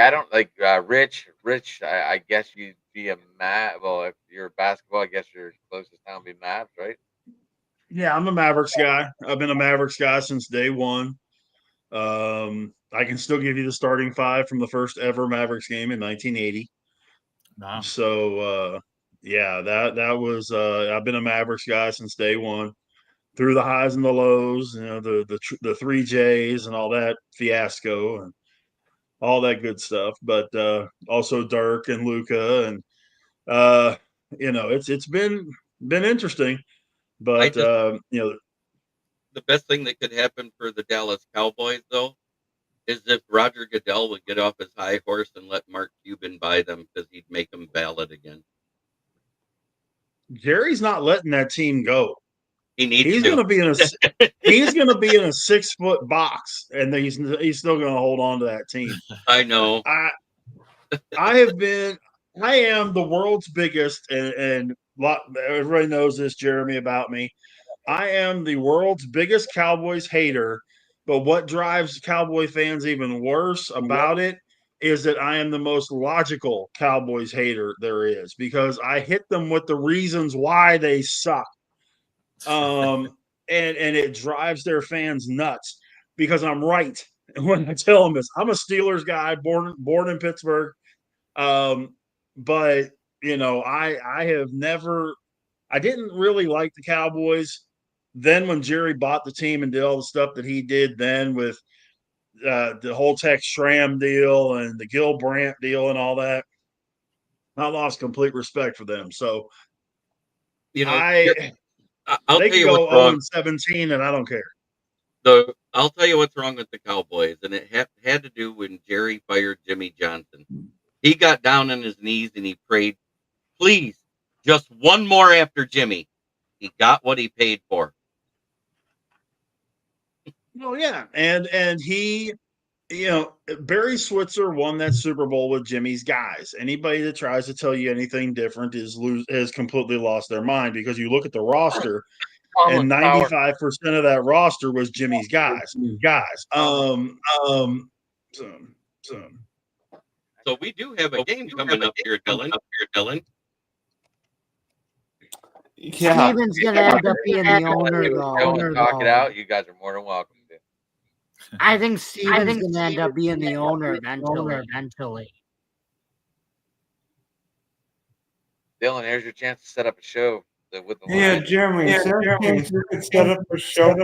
I don't like Rich. Rich, I guess you'd be a Mav. Well, if you're basketball, I guess your closest town would be Mavs, right? Yeah, I'm a Mavericks guy. I've been a Mavericks guy since day one. I can still give you the starting 5 from the first ever Mavericks game in 1980. Wow. So yeah, that was I've been a Mavericks guy since day one, through the highs and the lows, the 3 J's and all that fiasco and all that good stuff. But also Dirk and Luca, and it's been interesting. But The best thing that could happen for the Dallas Cowboys, though, is if Roger Goodell would get off his high horse and let Mark Cuban buy them, because he'd make them valid again. Jerry's not letting that team go. He needs He's to. going to be in a he's going to be in a 6-foot box, and he's still going to hold on to that team. I know. I am the world's biggest, and everybody knows this, Jeremy, about me. I am the world's biggest Cowboys hater, but what drives Cowboy fans even worse about it is that I am the most logical Cowboys hater there is, because I hit them with the reasons why they suck. And it drives their fans nuts because I'm right when I tell them this. I'm a Steelers guy, born in Pittsburgh. But I didn't really like the Cowboys. Then when Jerry bought the team and did all the stuff that he did then with the whole Tex Schramm deal and the Gil Brandt deal and all that, I lost complete respect for them. So I'll they tell can you go what's wrong. 0-17 and I don't care. I'll tell you what's wrong with the Cowboys, and it had to do when Jerry fired Jimmy Johnson. He got down on his knees and he prayed, please, just one more after Jimmy. He got what he paid for. Well, yeah, and he, Barry Switzer won that Super Bowl with Jimmy's guys. Anybody that tries to tell you anything different has completely lost their mind, because you look at the roster, and 95% of that roster was Jimmy's guys. So we do have a game coming up here, Dylan. Yeah. Steven's gonna end up being the owner, Talk it though. out. You guys are more than welcome to. I think Steven's gonna end up being the owner eventually. Dylan, here's your chance to set up a show with the Yeah, line. Jeremy, is there a chance you could set up a show?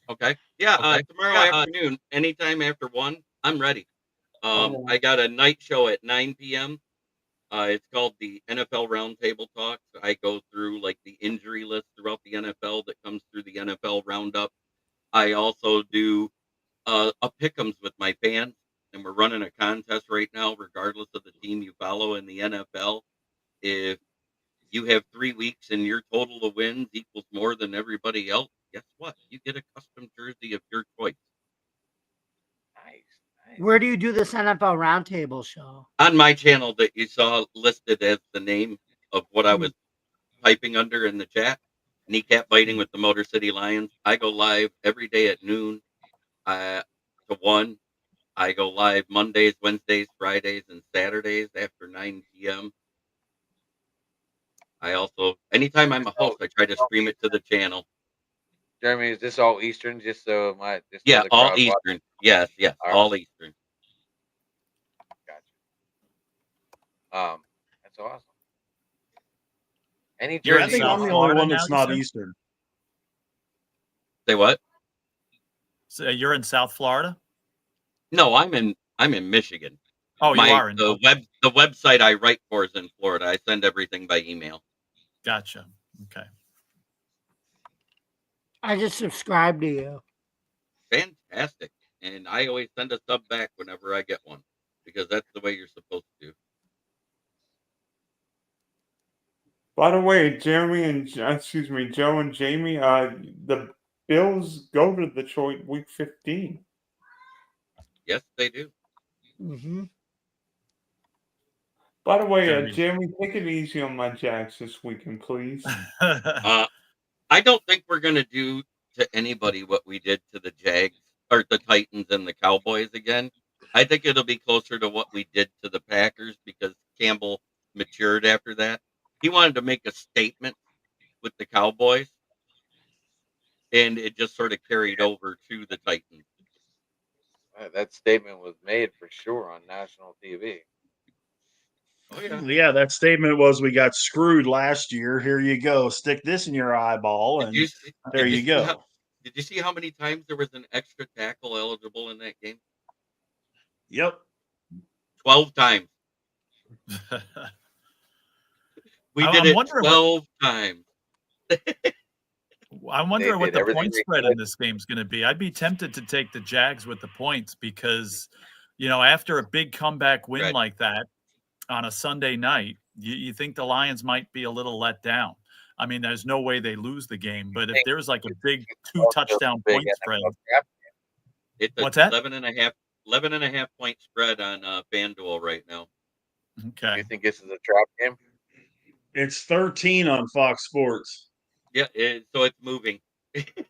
Okay. Yeah, tomorrow afternoon, anytime after 1, I'm ready. I got a night show at 9 p.m. It's called the NFL Roundtable Talks. I go through like the injury list throughout the NFL that comes through the NFL Roundup. I also do a pick'ems with my fans, and we're running a contest right now, regardless of the team you follow in the NFL. If you have 3 weeks and your total of wins equals more than everybody else, guess what? You get a custom jersey of your choice. Nice. Where do you do this NFL Roundtable show? On my channel that you saw listed as the name of what I was piping under in the chat, kneecap biting with the Motor City Lions. I go live every day at noon to 1. I go live Mondays, Wednesdays, Fridays, and Saturdays after 9 p.m. I also, anytime I'm a host, I try to stream it to the channel. Jeremy, is this all Eastern? Just so Yeah, the all crowd Eastern. Yes, all Eastern. Gotcha. That's awesome. Any You're I Jersey? think South I'm the Florida only one now, that's you not said? Eastern. Say what? So you're in South Florida? No, I'm in Michigan. Oh, you are in. the website I write for is in Florida. I send everything by email. Gotcha. Okay. I just subscribe to you. Fantastic. And I always send a sub back whenever I get one because that's the way you're supposed to. By the way, Jeremy and Joe and Jamie, the Bills go to Detroit week 15. Yes, they do. Mm-hmm. By the way, Gonna be- Jeremy, take it easy on my Jags this weekend, please. I don't think we're going to do to anybody what we did to the Jags or the Titans and the Cowboys again. I think it'll be closer to what we did to the Packers because Campbell matured after that. He wanted to make a statement with the Cowboys, and it just sort of carried over to the Titans. That statement was made for sure on national TV. Oh, yeah. Yeah, that statement was, "We got screwed last year. Here you go. Stick this in your eyeball, and there you go." Did you see how many times there was an extra tackle eligible in that game? Yep. 12 times. We did it 12 times. I'm wondering what the everything point they spread could. in this game is going to be. I'd be tempted to take the Jags with the points because, after a big comeback win Right. like that on a Sunday night, you think the Lions might be a little let down. I mean, there's no way they lose the game, but if there's like a big 2-touchdown Big point spread, It's a what's that? 11.5 point spread on FanDuel right now. Do Okay. you think this is a trap game? It's 13 on Fox Sports. Yeah, so it's moving.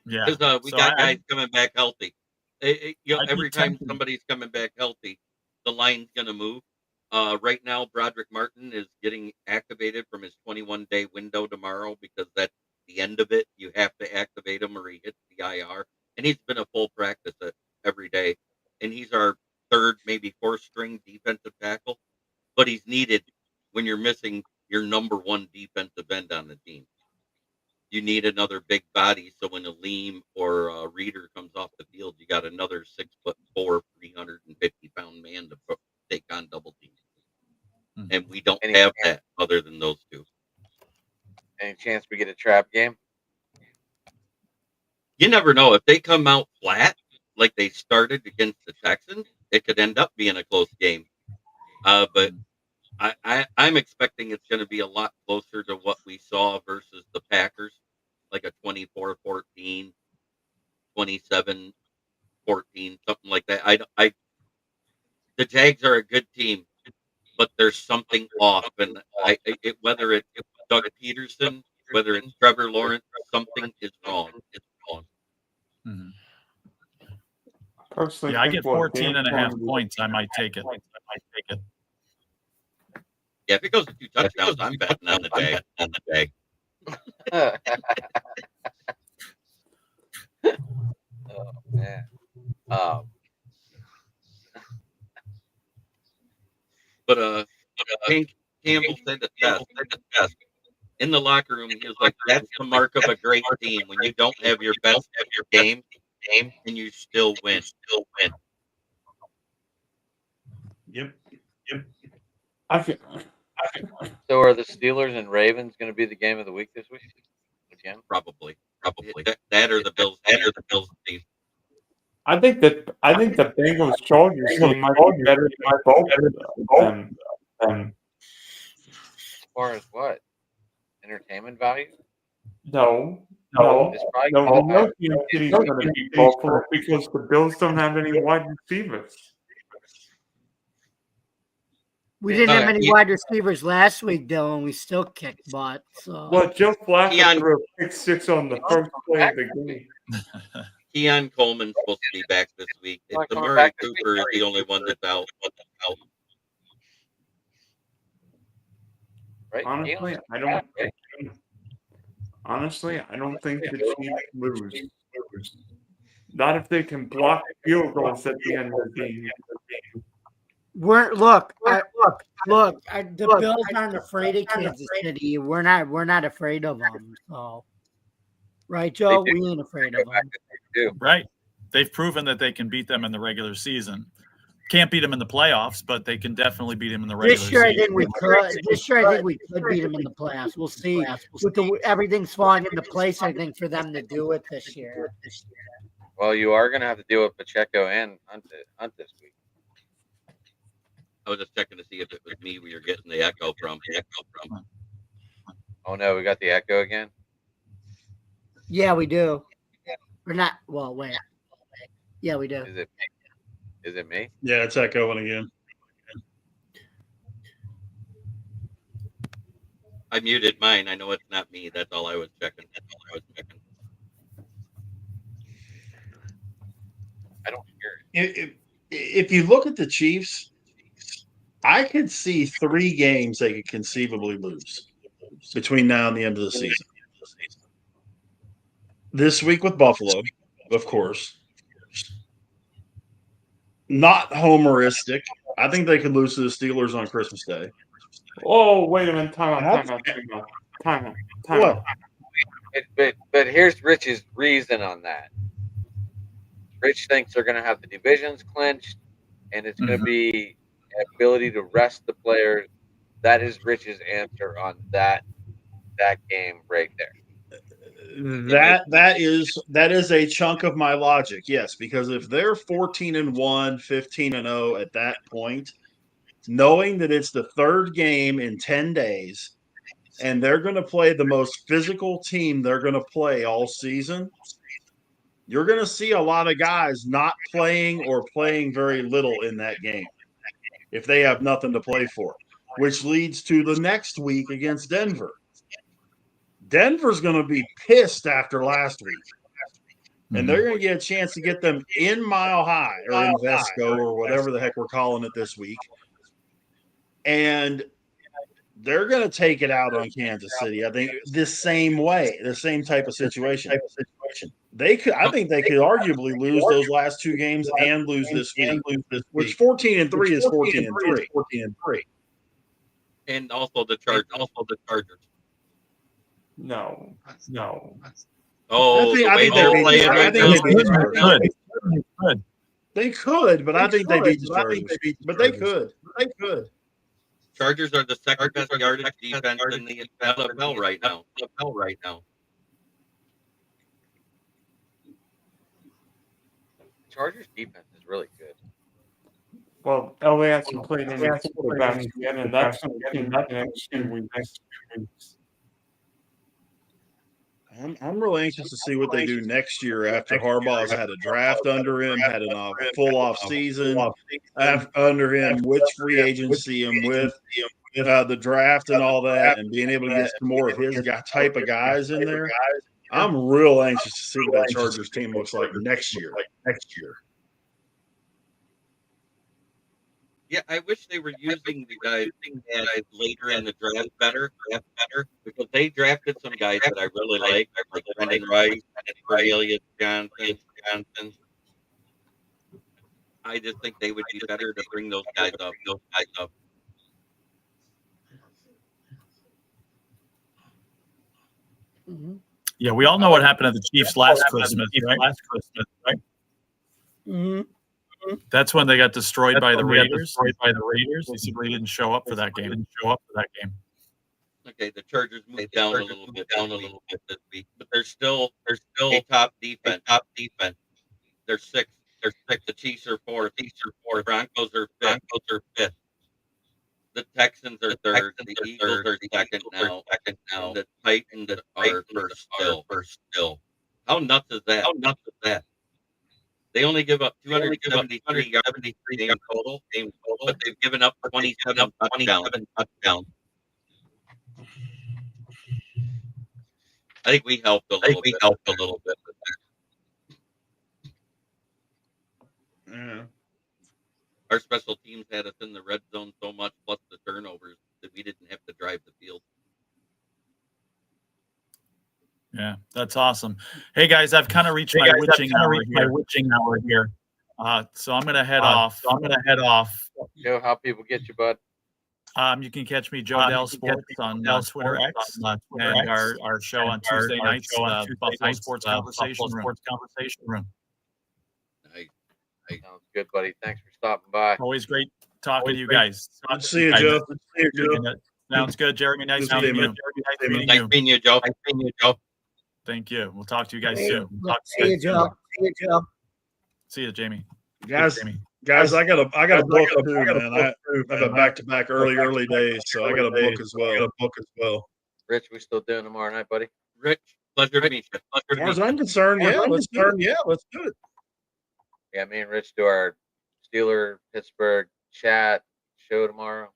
Yeah. Because we So got guys coming back healthy. I'd be Every time tempted. somebody's coming back healthy, the line's going to move. Right now, Broderick Martin is getting activated from his 21-day window tomorrow because that's the end of it. You have to activate him or he hits the IR. And he's been a full practice every day. And he's our third, maybe fourth string defensive tackle. But he's needed when you're missing your number one defensive end on the team. You need another big body. So when a Leem or a Reader comes off the field, you got another 6'4", 350-pound man to take on double teams. Mhm. And we don't have that other than those two. Any chance we get a trap game? You never know. If they come out flat, like they started against the Texans, it could end up being a close game. But I'm expecting it's going to be a lot closer to what we saw versus the Packers, like a 24-14, 27-14, something like that. The Jags are a good team, but there's something off, and whether it's Doug Peterson, whether it's Trevor Lawrence, something is wrong. It's wrong. Mhm. Personally, Yeah, I think get what 14 and a Dan half Campbell- points. I might take it. Yeah, if it goes to 2 touchdowns, I'm betting on the Jag. Oh man. But Campbell said it best. In the locker room, he was like, "That's the mark of a great team when you don't have your best game, and you still win." Yep. I feel, So are the Steelers and Ravens going to be the game of the week this week? Again? Probably. That or the Bills. I think the Bengals Chargers game might be better than As far as what? Entertainment value? no. It's probably No, gonna no, have- City's going to be Buffalo because the Bills don't have any wide receivers. We didn't have Okay. any wide receivers last week, Dylan. We still kicked butt. So Well, Joe Flacco Keon- threw a pick six on the first play of the game. Keon Coleman's supposed to be back this week. Not It's coming Amari back this Cooper is the only one that's out. Right? Honestly, I don't. Honestly, I don't think the Chiefs lose. Not if they can block field goals at the end of the game. the Bills aren't afraid of Kansas City. We're not afraid of them. So, right, Joe? We ain't afraid of them. Right. They've proven that they can beat them in the regular season. Can't beat them in the playoffs, but they can definitely beat them in the regular This year, I season. think we could. This year, I think we could beat them in the playoffs. We'll see. With everything's falling into place, I think for them to do it this year. Well, you are going to have to deal with Pacheco and Hunt this week. I was just checking to see if it was me we were getting the echo from. Oh no, we got the echo again. Yeah, we do. We're not. Well, wait. Yeah, we do. Is it me? Yeah, it's echoing again. I muted mine. I know it's not me. That's all I was checking. I don't hear it. If you look at the Chiefs, I could see 3 games they could conceivably lose between now and the end of the season. This week with Buffalo, of course. Not homeristic. I think they could lose to the Steelers on Christmas Day. Oh, wait a minute. Time out. What? But here's Rich's reason on that. Rich thinks they're going to have the divisions clinched, and it's going to be an ability to rest the players. That is Rich's answer on that game right there. That is a chunk of my logic, yes, because if they're 14-1, 15-0 at that point, knowing that it's the third game in 10 days and they're going to play the most physical team they're going to play all season, you're going to see a lot of guys not playing or playing very little in that game if they have nothing to play for, which leads to the next week against Denver. Denver's going to be pissed after last week, and they're going to get a chance to get them in Mile High or in Vesco or whatever the heck we're calling it this week, and they're going to take it out on Kansas City. I think the same way, the same type of situation. They could, I think, they could arguably lose those last 2 games and lose this week. Which 14-3 is 14-3. And also the Chargers. No. Oh, I think they're they playing right now. Good. They could, but I think they beat the Chargers. But they could. Chargers are the second best yardage defense in the NFL right now. Chargers defense is really good. Well, LA hasn't played any quarterbacks yet, and that's going to get that next 2 weeks. I'm really anxious to see what they do next year after Harbaugh's had a draft under him, had a full off season under him with free agency and with the draft and all that, and being able to get some more of his type of guys in there. I'm real anxious to see what that Chargers team looks like next year. Yeah, I wish they were using the guys later in the draft better, because they drafted some guys that I really like Brendan Rice, Cornelius Johnson. I just think they would be better to bring those guys up. Yeah, we all know what happened to the Chiefs last Christmas, right? Mm-hmm. That's when they got destroyed by the Raiders. They simply didn't show up for that game. Okay, the Chargers moved down a little bit this week, but they're still a top defense. They're sixth. The Chiefs are fourth. The Broncos are fifth. The Texans are third. The Eagles are second now. The Titans are first still. How nuts is that? They only give up 273 yards game total, but they've given up 27 touchdowns. I think we helped a little bit with that. Yeah. Our special teams had us in the red zone so much, plus the turnovers, that we didn't have to drive the field. Yeah, that's awesome. Hey guys, I've kind of reached my witching hour here. So I'm gonna head off. Joe, how people get you, bud? You can catch me, Joe Dell Sports, on Twitter X, and our show on Tuesday nights, Buffalo Sports Conversation Room. Nice. Sounds good, buddy. Thanks for stopping by. Always great talking to you guys. Good to see you, Joe. Good to see you, Joe. Sounds good, Jeremy. Nice Good meeting you. man. Nice meeting you, Joe. Thank you. We'll talk to you guys Hey, soon. see you, Joe. See you, Joe. See you, Jamie. Guys, Jamie. I got a book too, man. I have a back-to-back early days, so I got a book as well. Rich, we still doing tomorrow night, buddy? Rich, pleasure to meet you. As far as I'm concerned, let's do it. Yeah, me and Rich do our Steeler Pittsburgh chat show tomorrow.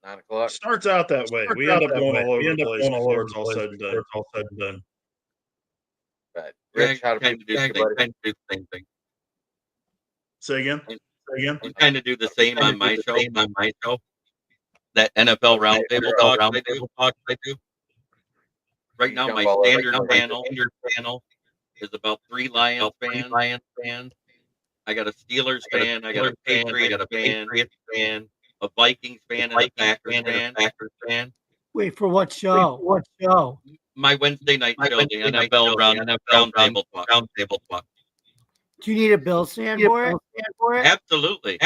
9 o'clock. Starts out that way. We end up going all over the place before it's all said and done. Right. Rich, how to do the same thing. Say again. We kind of do the same on my show. That NFL roundtable talk I do. Right now, my standard panel is about 3 Lions fans. I got a Steelers fan. I got a Patriots fan. A Vikings fan and a Packers fan. Wait, for what show? My Wednesday night show, the NFL roundtable talk. Do you need a Bill stand for it? Absolutely.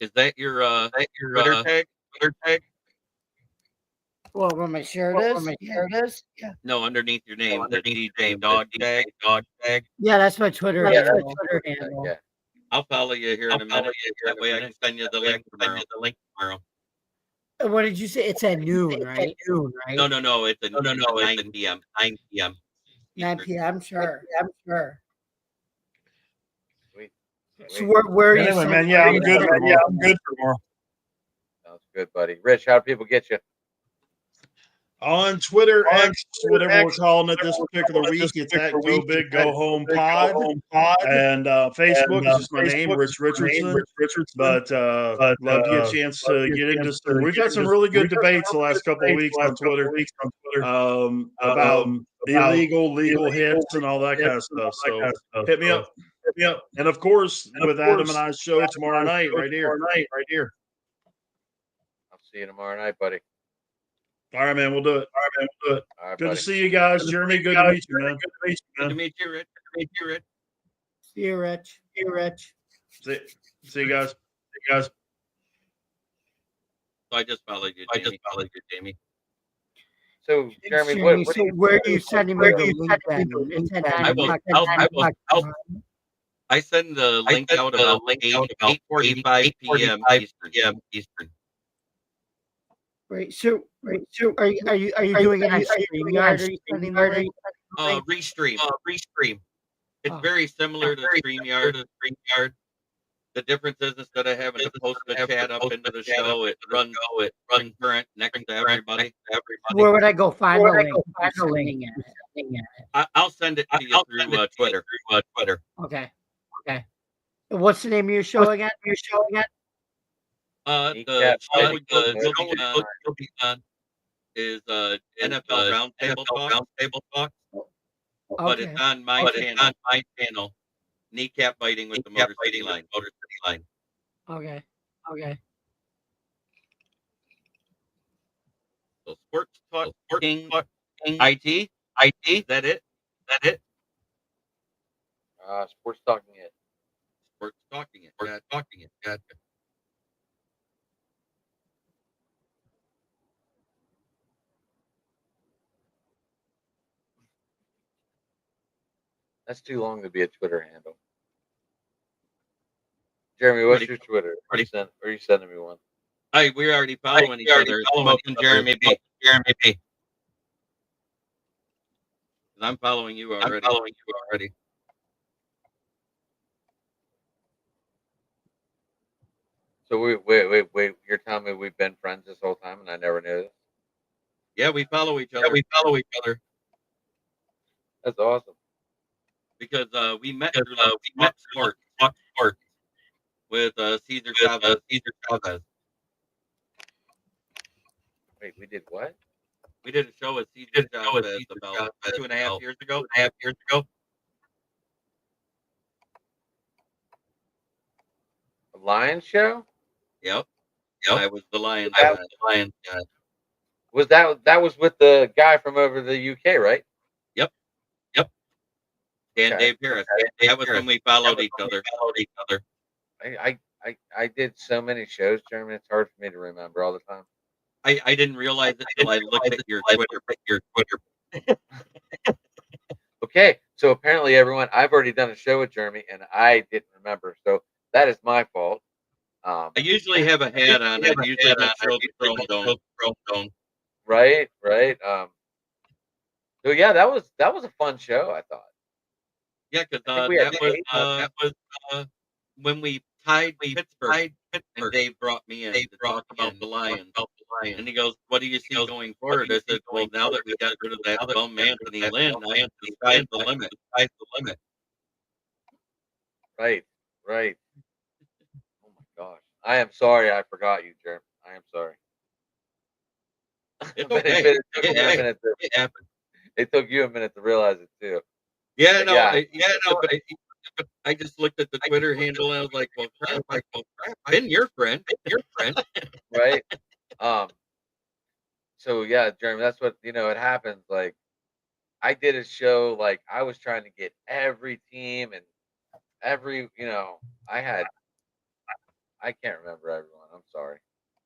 Is that your Twitter tag? Well, where my shirt is? Yeah. No, underneath your name, the DJ dog tag. Yeah, that's my Twitter handle. Yeah. I'll follow you here in a minute. That way I can send you the link tomorrow. What did you say? It's at noon, right? No. It's at 9 p.m. 9 p.m. Sure. Sweet. So where are you? Anyway, man, yeah, I'm good for tomorrow. Sounds good, buddy. Rich, how do people get you? On Twitter, X, whatever we're calling it this particular week, it's at Go Big Go Home Pod. And Facebook is just my name, Rich Richardson. But love to get a chance to get into some. We've had some really good debates the last couple of weeks on Twitter about illegal, legal hits and all that kind of stuff. So hit me up. And of course, with Adam and I's show tomorrow night, right here. I'll see you tomorrow night, buddy. All right, man. We'll do it. All right, Good buddy. to see you guys. Jeremy, good to meet you, man. Good to meet you, Rich. See you, Rich. See you guys. So I just followed you, Jamie. So, Jeremy, Jeremy, what so where are you sending me the link then? It's at 9 o'clock. I send the link out about 8:45 p.m. Eastern. Right. So are you doing it on StreamYard? Are you sending the link? Restream. It's very similar to StreamYard. The difference is instead of having to post the chat up into the show, it runs concurrent next to everybody. Where would I go find the link? I'll send it to you through Twitter. Okay. What's the name of your show again? The show you'll be on is NFL Roundtable Talk. But it's on my channel. Kneecap Biting with the Motor City Line. Okay. So Sports Talk King IT. Is that it? Sports Talking It. Sports Talking It. Gotcha. That's too long to be a Twitter handle. Jeremy, what's your Twitter? Are you sending me one? We're already following each other. Smoking Jeremy B. I'm following you already. So wait. You're telling me we've been friends this whole time and I never knew this? Yeah, we follow each other. That's awesome. Because we met through Talk Sport with Cesar Chavez. Wait, we did what? We did a show with Cesar Chavez about 2.5 years ago. A Lions show? Yep. I was the Lions. Was that was with the guy from over the UK, right? Yep. Dan Okay. Dave Harris. That was when we followed each other. I did so many shows, Jeremy. It's hard for me to remember all the time. I didn't realize it until I looked at your Twitter. Okay, so apparently everyone, I've already done a show with Jeremy, and I didn't remember, so that is my fault. I usually have a hat on. I usually have the Chrome Dome. Right. So yeah, that was a fun show, I thought. Yeah, because I think we had that was when we tied Pittsburgh, and Dave brought me in to talk about the Lions. And he goes, "What do you see going forward?" I said, "Well, now that we got rid of that bum Anthony Lynn, the sky's the limit." Right. Oh my gosh, I am sorry, I forgot you, Jeremy. I am sorry. It's But okay. it happened. It took you a minute to realize it too. Yeah, But but I just looked at the Twitter handle and I was like, "Well, crap! Been your friend, right. So yeah, Jeremy, that's what it happens. Like I did a show, like I was trying to get every team and every I can't remember everyone. I'm sorry.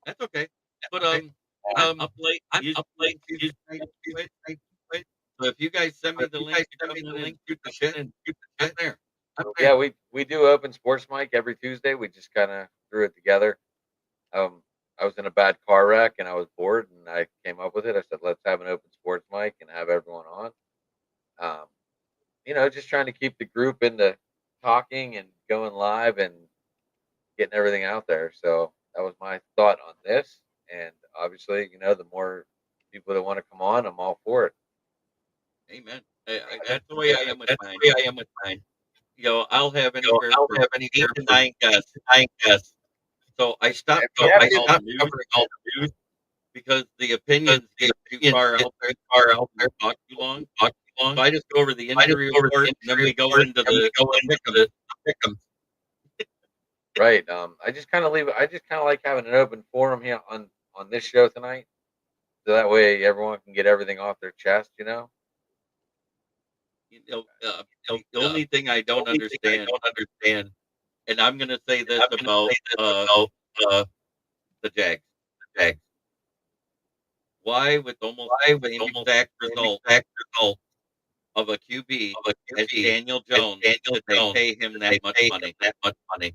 That's okay." But I'm up late. So if you guys send me the link, shoot the shit in there. Yeah, we do open sports mic every Tuesday. We just kind of threw it together. I was in a bad car wreck and I was bored and I came up with it. I said, let's have an open sports mic and have everyone on. Just trying to keep the group into talking and going live and getting everything out there. So that was my thought on this. And obviously, the more people that want to come on, I'm all for it. Amen. That's the way I am with mine. I'll have anywhere from 8 to 9 guests. So I stopped covering all the news because the opinions get too far out there, talk too long. So I just go over the injury report, and then we go into the pick'em. Right. I just kind of like having an open forum here on this show tonight, so that way everyone can get everything off their chest. The only thing I don't understand, and I'm going to say this about the Jags. Why, with almost the exact result of a QB as Daniel Jones, did they pay him that much money?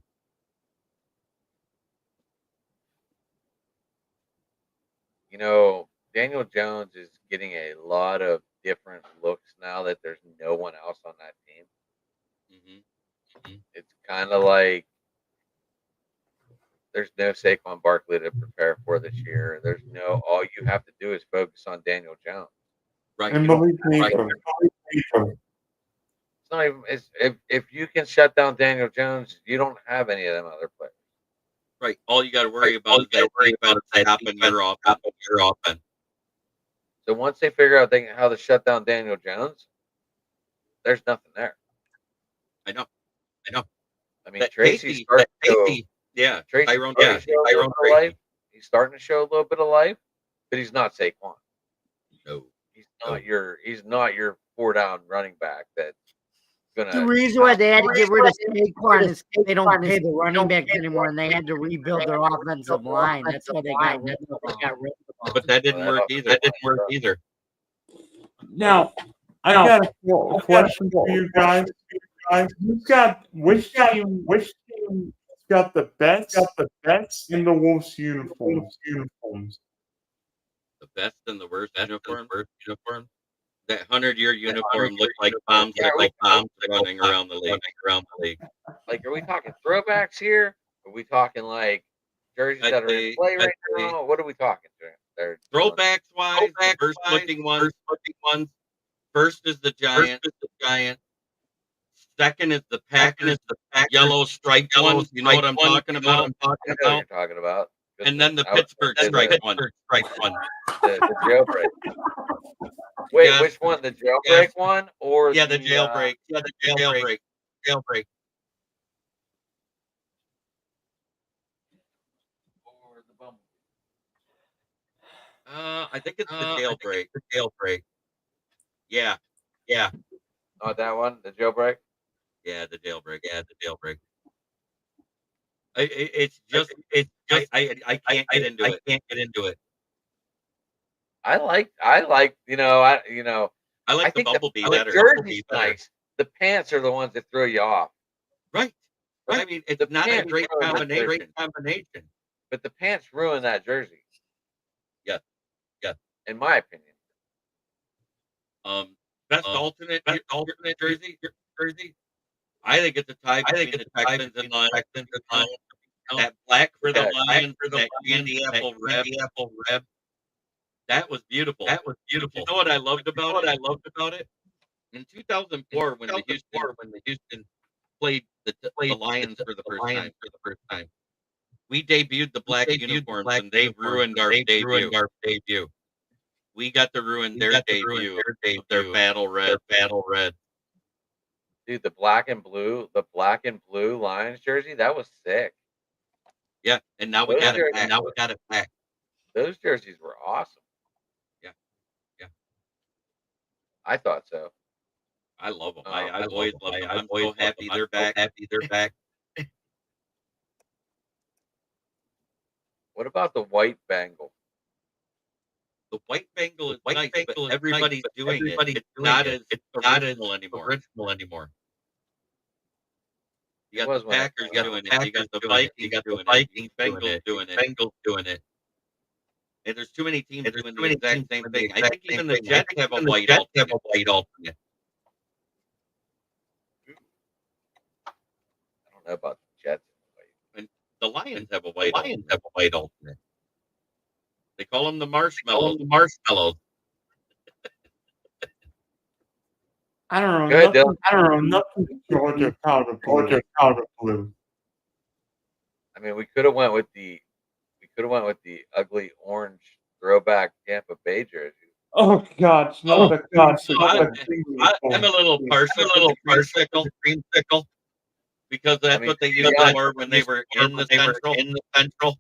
Daniel Jones is getting a lot of different looks now that there's no one else on that team. It's kind of like there's no Saquon Barkley to prepare for this year. All you have to do is focus on Daniel Jones. Right. And believe me, It's not even. If you can shut down Daniel Jones, you don't have any of them other players. Right. All you got to worry about is that stopping your offense. So once they figure out how to shut down Daniel Jones, there's nothing there. I know. I mean, Tracy's starting to yeah, Tyrone Tracy. He's starting to show a little bit of life, but he's not Saquon. No, He's not your 4-down running back that's gonna. The reason why they had to get rid of Saquon is they don't pay the running backs anymore, and they had to rebuild their offensive line. That's why they got rid of them. But that didn't work either. now I got a question for you guys. You've got which team got the best in the Wolves uniforms? The best and the worst uniform. That 100-year uniform looked like bombs, running around the league. Like, are we talking throwbacks here? Are we talking like jerseys that are in play right now? What are we talking? They're Throwbacks wise, the first looking ones. First is the Giant. Second is the Packers, yellow striped ones. You know what I'm talking about? I know what you're talking about. And then the Pittsburgh striped one. The jailbreak. Wait, Yes. which one? The jailbreak one or Yeah, the jailbreak. Jailbreak. or the bumblebee? I think it's the jailbreak. Yeah. Not that one. The jailbreak. Yeah, the jailbreak. I can't get into it. I like. I like I the think bumblebee the better. jersey's nice. The pants are the ones that throw you off. Right. I mean, it's not a great combination. But the pants ruin that jersey. Yeah. In my opinion. Best alternate jersey. I think it's a tie between the Texans and Lions. That black for the Lions, that candy apple red. That was beautiful. You know what I loved about it? In 2004, when the Houston played the Lions for the first time, we debuted the black uniforms, and they ruined our debut. We got to ruin their debut with their battle red. Dude, the black and blue Lions jersey, that was sick. Yeah, and now we got it back. Those jerseys were awesome. Yeah. I thought so. I love them. I've always loved them. I'm so happy they're back. What about the white Bengal? The white Bengal is nice, but everybody's doing it. It's not as original anymore. You got the Packers doing it. You got the Vikings doing it. And there's too many teams doing the exact same thing. I think even the Jets have a white alternate. I don't know about the Jets. And the Lions have a white alternate. They call them the marshmallows. I don't know. Good, Dylan. I don't know nothing. Georgia powder blue. I mean, we could have went with the ugly orange throwback Tampa Bay jersey. Oh God! I'm a little partial to creamsicle because that's what they used for when they were in the central.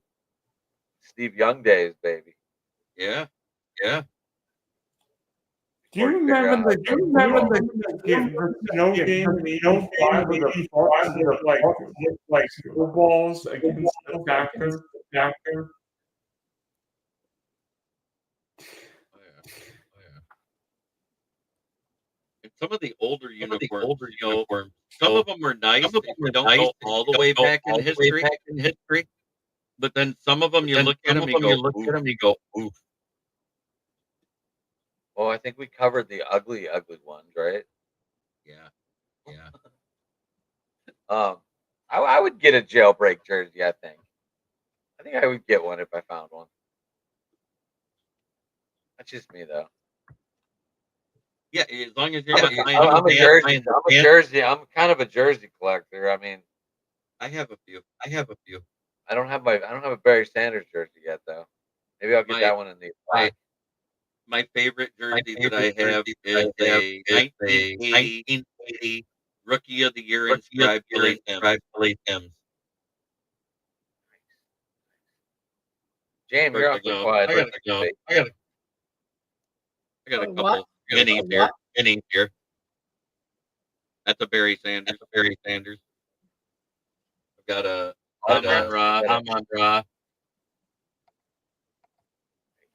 Steve Young days, baby. Yeah. Do you remember the snow game in 05 with the Bucks that like footballs against the Packers? And some of the older uniforms, some of them were nice. Some of them don't go all the way back in history. But then some of them, you look at them, you go, oof. Well, I think we covered the ugly ones, right? Yeah. I would get a jailbreak jersey. I think I would get one if I found one. That's just me, though. Yeah, as long as you're I'm a jersey. I'm kind of a jersey collector. I mean, I have a few. I don't have a Barry Sanders jersey yet, though. Maybe I'll get that one in the black. My favorite jersey that I have is a 1980 Rookie of the Year inscribed Billy Sims. James, you're awfully quiet. I got a couple minis here. That's a Barry Sanders. I've got a Amon-Ra.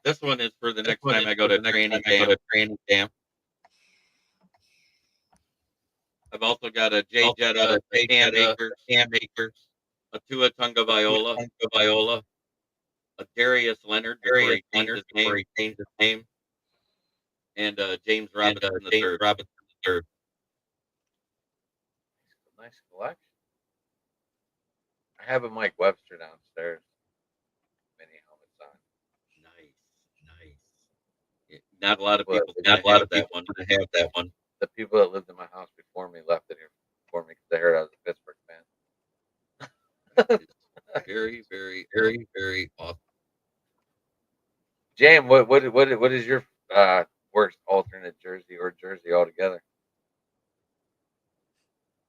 This one is for the next time I go to training camp. I've also got a Jay Jetta, Cam Akers, a Tua Tagovailoa, a Darius Leonard before he changed his name. and James Robinson the third. Nice collection. I have a Mike Webster downstairs. Many helmets on. Nice. Yeah, not a lot of Well, people. not a lot of have that one. The people that lived in my house before me left it here for me because they heard I was a Pittsburgh fan. Very, very awesome. James, what is your worst alternate jersey or jersey altogether?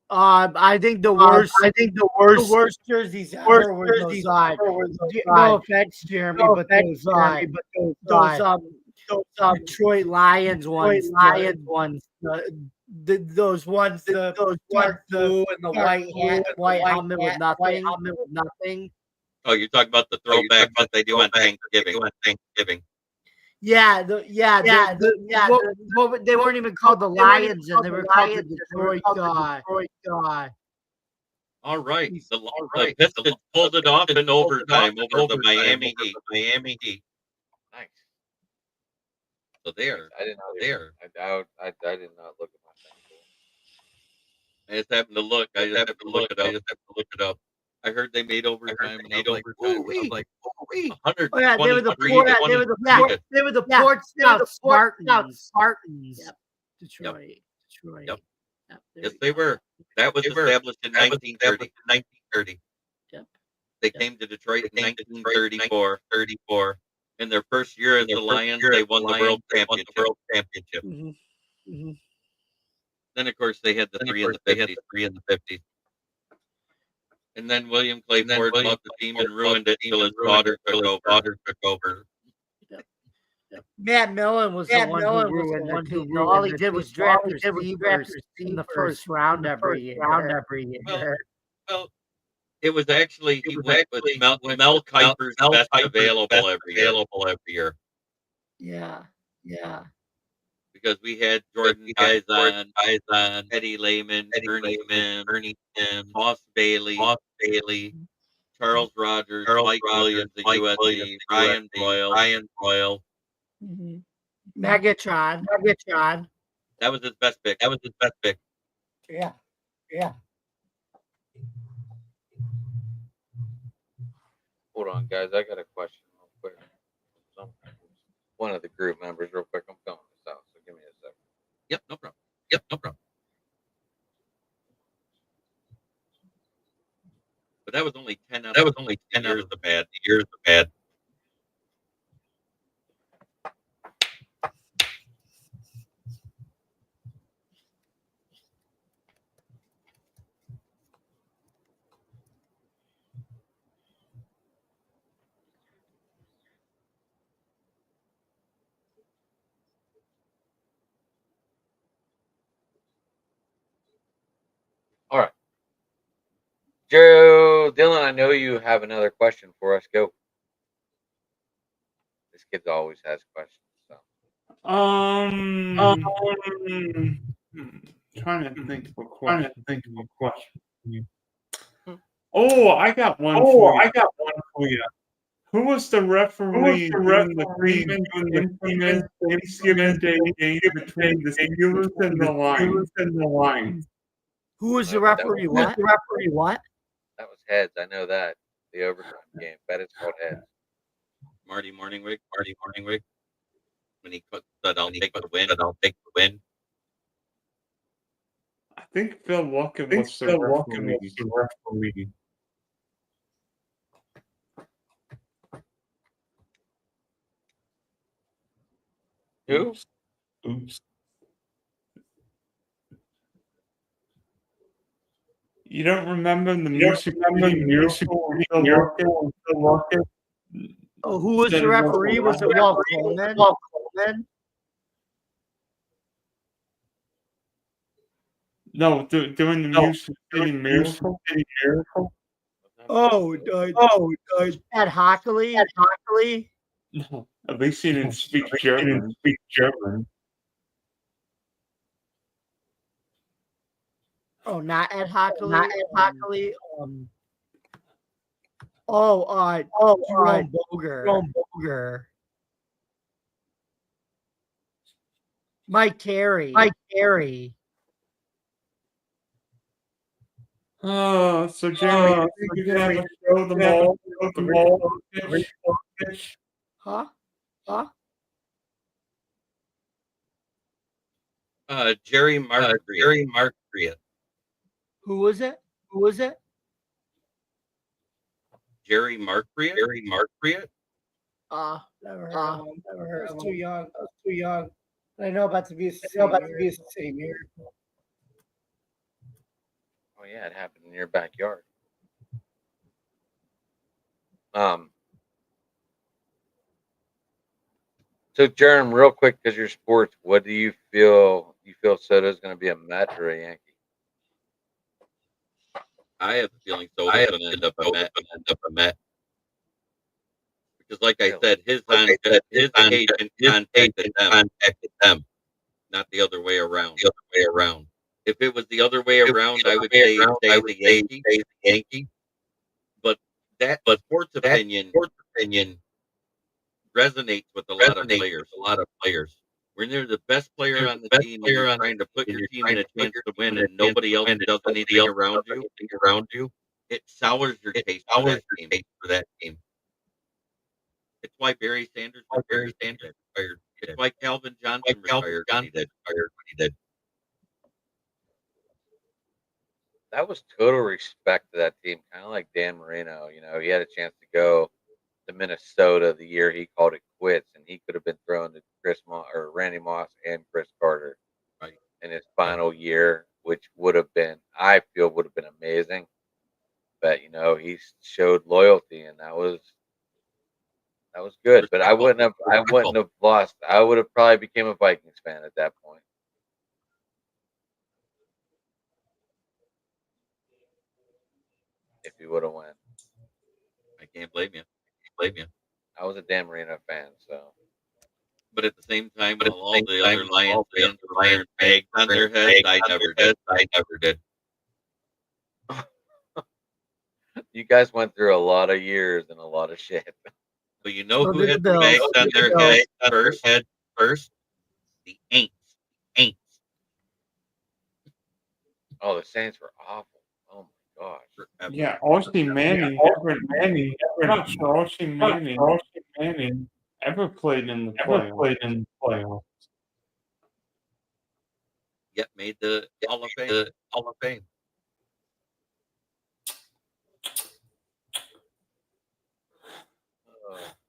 I think the worst. The worst jerseys ever were those. No offense, Jeremy, but those Detroit Lions ones. Those ones. The dark blue and the white helmet with nothing. Oh, you're talking about the throwback that they do on Thanksgiving. Yeah, they weren't even called the Lions, and they were called the Detroit. All right. The Pistons pulled it off in overtime over the Miami Heat. Nice. So there. I didn't know there. I did not look at my thing. I just happened to look. I just have to look it up. I heard they made overtime. I was like, "Ooh-wee." 100. Oh yeah, they were the Portsmouth Spartans. Yep. Detroit. Yep. Yes, they were. That was established in 1930. Yep. They came to Detroit in 1934. In their first year as the Lions, they won the World Championship. Mm-hmm. Then, of course, they had the three in the 50s. And then William Clay Ford bought the team and ruined it until his daughter took over. Matt Millen was the one who ruined it. All he did was draft receivers in the first round every year. Well, it was actually he went with Mel Kiper's best available every year. Yeah. Because we had Jordan Faison, Eddie Lehman, Ernie Sims, Moss Bailey, Charles Rogers, Mike Williams, the USC, Ryan Royal. Mm-hmm. Megatron. That was his best pick. Yeah. Hold on, guys. I got a question real quick. One of the group members, real quick. I'm filming this out, so give me a second. Yep, no problem. But that was only 10 out of the bad. All right. Joe Dylan, I know you have another question for us. Go. This kid always has questions. So. Trying to think of a question. Oh, I got one for you. Who was the referee during the infamous Thanksgiving Day game between the Steelers and the Lions? Who was the referee? What? That was heads. I know that. The overtime game. Bet it's called heads. Marty Morningwig. When he said, "I'll take the win." I think Phil Luckin was the referee. Who? Oops. You don't remember the music Phil Luckin? Oh, who was the referee? Was it Walt Coleman? No, doing the music Miracle. Ed Hockley. No, at least he didn't speak German. Oh, not Ed Hockley. Jerome Boger. Mike Terry. Mike Terry. So Jeremy, you can have a show the ball pitch. Huh? Huh? Jerry Markria. Who was it? Who was it? Jerry Markria. Never heard of him. Never heard. I was too young. I was too young. I know about to be a city miracle. Oh yeah, it happened in your backyard. So Jerem, real quick, because you're sports, what do you feel? You feel Soto's going to be a Met or a Yankee? I have a feeling Soto's going to end up a Met. Because, like I said, his agent contacted them, not the other way around. If it was the other way around, I would say stay the Yankee. But sports opinion resonates with a lot of players. When you're the best player on the team, and you're trying to put your team in a chance to win, and nobody else does anything around you, it sours your taste for that team. It's why Barry Sanders retired. It's why Calvin Johnson retired when he did. That was total respect to that team, kind of like Dan Marino. You know, he had a chance to go to Minnesota the year he called it quits, and he could have been thrown to Randy Moss and Chris Carter in his final year, which would have been, I feel, would have been amazing. But you know, he showed loyalty, and that was good. But I wouldn't have lost. I would have probably became a Vikings fan at that point. If he would have won. I can't blame you. I was a Dan Marino fan, so. But at the same time, all the other Lions fans were wearing bags on their heads. I never did. You guys went through a lot of years and a lot of shit. But you know who had the bags on their head first? The Aints. Oh, the Saints were awful. Oh my gosh. Yeah, Austin Manning. I'm not sure Austin Manning ever played in the playoffs. Yet made the Hall of Fame.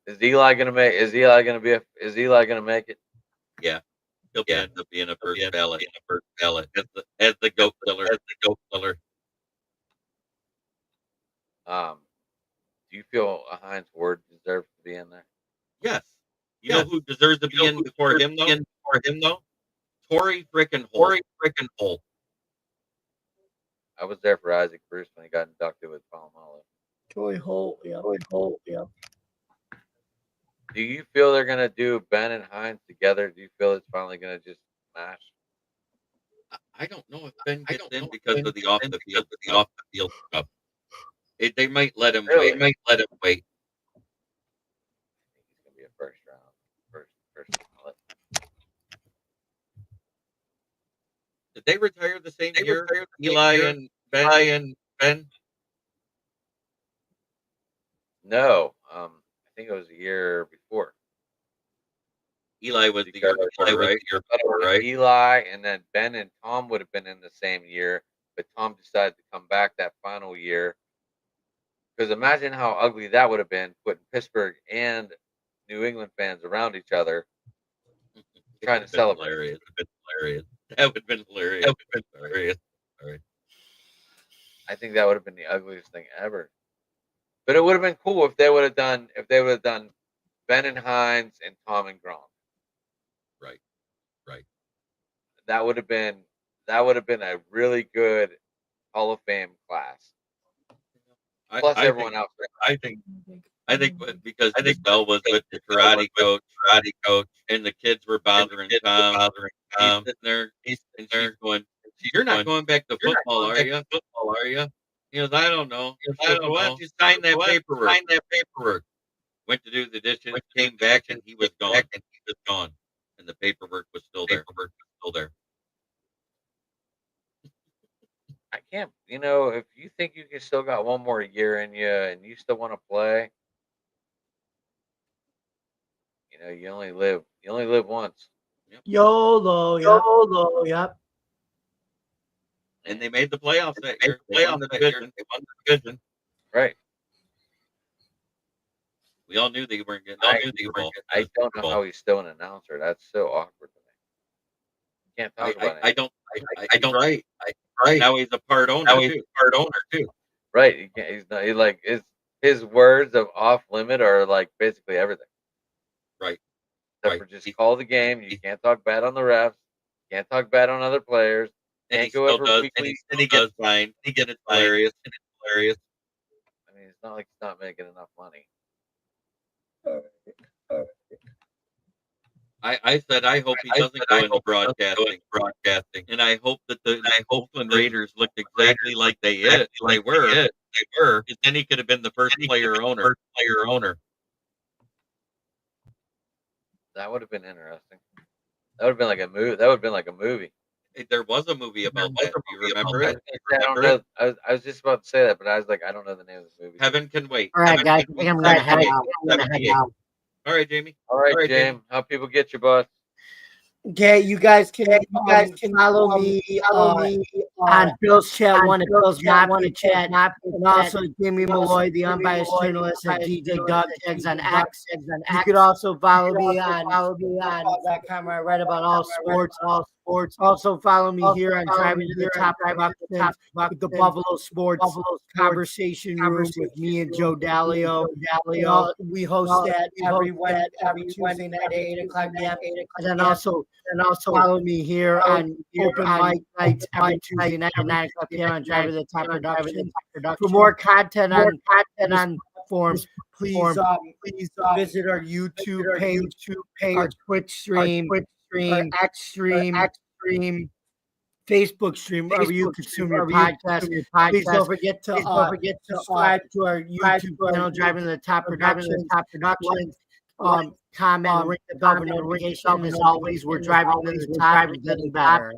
Is Eli gonna make it? Yeah. He'll end up being a first ballot as the goat killer. Do you feel Hines Ward deserves to be in there? Yes. You know who deserves to be in before him though? Torrey frickin' Holt. I was there for Isaac Bruce when he got inducted with Palomalo. Troy Holt, yeah. Do you feel they're gonna do Ben and Hines together? Do you feel it's finally gonna just smash? I don't know if Ben gets in because of the off the field stuff. They might let him wait. I think he's gonna be a first ballot. Did they retire the same year? Eli and Ben? No, I think it was a year before. Eli was the year before, right? Eli, and then Ben and Tom would have been in the same year, but Tom decided to come back that final year. Because imagine how ugly that would have been, putting Pittsburgh and New England fans around each other, trying to celebrate. That would have been hilarious. All right. I think that would have been the ugliest thing ever. But it would have been cool if they would have done Ben and Hines and Tom and Gronk. Right. That would have been a really good Hall of Fame class. Plus everyone else. I think because Bell was with the karate coach, and the kids were bothering Tom. He's sitting there, and she's going, "You're not going back to football, are you?" He goes, "I don't know." Why don't you sign that paperwork? Went to do the dishes, came back, and he was gone. And the paperwork was still there. I can't. If you think you can still got one more year in you and you still want to play, you only live once. YOLO, yep. And they made the playoffs that year. They won the division. Right. We all knew they weren't getting. I don't know how he's still an announcer. That's so awkward to me. Can't talk about it. I don't. Right. Now he's a part owner too. Right. He can't, he's not. He like his words of off limit are like basically everything. Right. Except for just call the game. You can't talk bad on the refs. Can't talk bad on other players. And he Can't go still over does. weekly. And he gets fined. He gets hilarious. I mean, it's not like he's not making enough money. I said I hope he doesn't go into broadcasting, and I hope that the Oakland Raiders looked exactly like they were. Because then he could have been the first player owner. That would have been interesting. That would have been like a movie. That would have been like a movie. There was a movie about that. Do you remember it? I don't know. I was just about to say that, but I was like, I don't know the name of the movie. Heaven Can Wait. All right, guys. I think I'm gonna head out. All right, Jamie. All right, James. How people get your bus? Okay, you guys can follow me on Bill's chat one and Bill's Mafia chat, and also Jamie Malloy, the unbiased journalist at DJ Dog Tags on X. You could also follow me on .com where I write about all sports. Also follow me here on Driving to the Top with the Buffalo Sports Conversation Room with me and Joe Dalio. We host that every Tuesday night at 8:00 p.m. And then also follow me here on Open Mic Nights every Tuesday night at 9:00 p.m. on Driving to the Top Production. For more content on forums, please visit our YouTube page, our Twitch stream, X stream, Facebook stream, wherever you consume your podcast. Please don't forget to subscribe to our YouTube channel, Driving to the Top Production. Comment, ring the bell for notification. As always, we're driving to the top and getting better.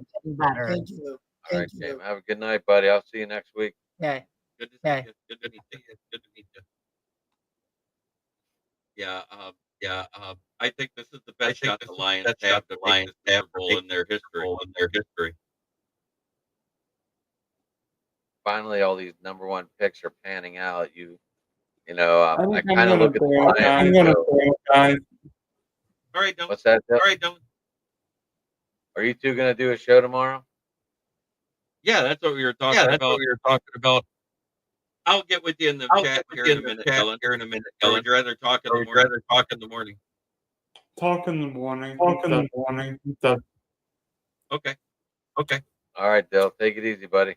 Thank you. All right, James. Have a good night, buddy. I'll see you next week. Okay. Good to meet you. Yeah. I think this is the best shot the Lions have to make this Super Bowl in their history. Finally, all these number one picks are panning out. I kind of look at the Lions. All right, don't. What's that? Bill? All right, don't. Are you two gonna do a show tomorrow? Yeah, that's what we were talking about. I'll get with you in the chat here in a minute, Ellen. Or would you rather talk in the morning? Talk in the morning. Okay. All right, Dale. Take it easy, buddy.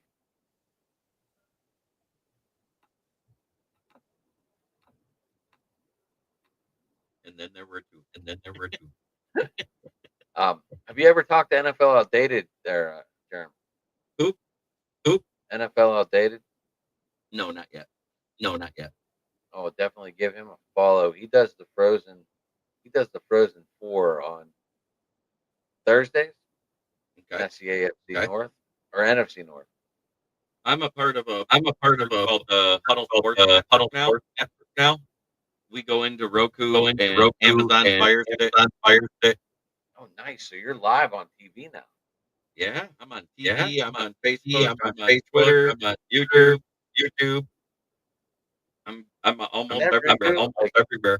And then there were two. Have you ever talked to NFL Outdated there, Jerem? Who? NFL Outdated? No, not yet. Oh, definitely give him a follow. He does the Frozen 4 on Thursdays. Okay. That's the AFC North or NFC North. I'm a part of a called Huddle Sports now. We go into Roku and Amazon Fire Stick. Oh, nice. So you're live on TV now. Yeah, I'm on TV. I'm on Facebook. I'm on Twitter. I'm on YouTube. I'm almost everywhere.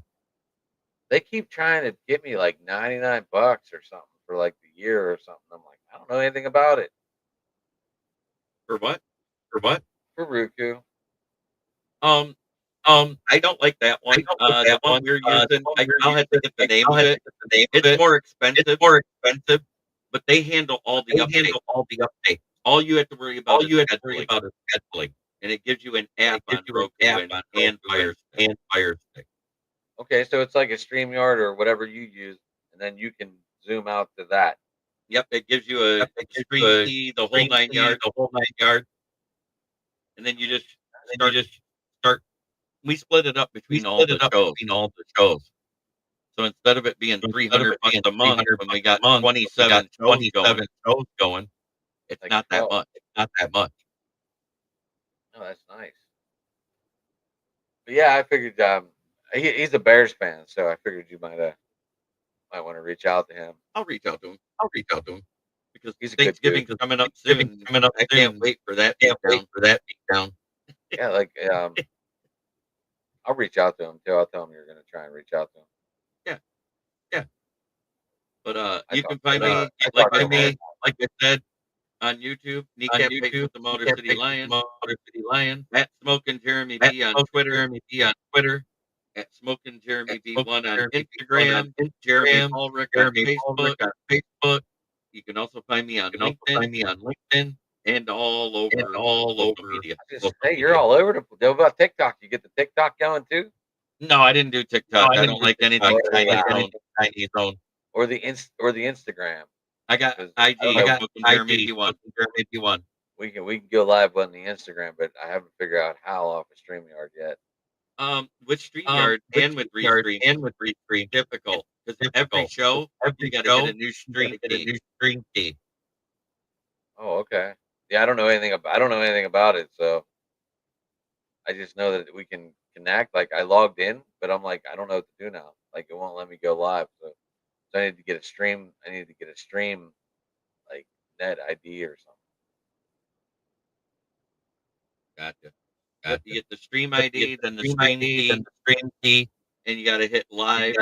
They keep trying to get me like $99 or something for like the year or something. I'm like, I don't know anything about it. For what? For Roku. I don't like that one. The one we're using, I'll have to get the name of it. It's more expensive, but they handle all the updates. All you have to worry about is scheduling, and it gives you an app on Roku and Fire Stick. Okay, so it's like a StreamYard or whatever you use, and then you can zoom out to that. Yep, it gives you a stream key, the whole 9 yards, and then you just start. We split it up between all the shows. So instead of it being $300 a month when we got 27 shows going, it's Like not that 12. much. It's not that much. Oh, that's nice. But yeah, I figured he's a Bears fan, so I figured you might want to reach out to him. I'll reach out to him. Because He's a good Thanksgiving's dude. coming up soon. I can't wait for that beatdown. Yeah, like I'll reach out to him too. I'll tell him you're gonna try and reach out to him. But I you thought- can find but, me, I thought they like I said, on YouTube, Kneecap Picks with the Motor City Lions, at Smoking Jeremy B on Twitter, at Smoking Jeremy B1 on Instagram, Jeremy Paulrick on Facebook. You can also find me on LinkedIn and all over social media. just say you're all over the. What about TikTok? You get the TikTok going too, No, I didn't do TikTok. I don't like anything Chinese owned. or the Instagram. I got Because IG. I don't know. Smoking Jeremy B1. We can go live on the Instagram, but I haven't figured out how off of StreamYard yet. With StreamYard and with Restream, difficult because every show you got to get a new stream key. Oh, okay. Yeah, I don't know anything about it, so I just know that we can connect. Like I logged in, but I'm like, I don't know what to do now. Like it won't let me go live, so I need to get a stream. I need to get a stream like net ID or something. Gotcha. You get the stream ID, then the stream key, and you got to hit live.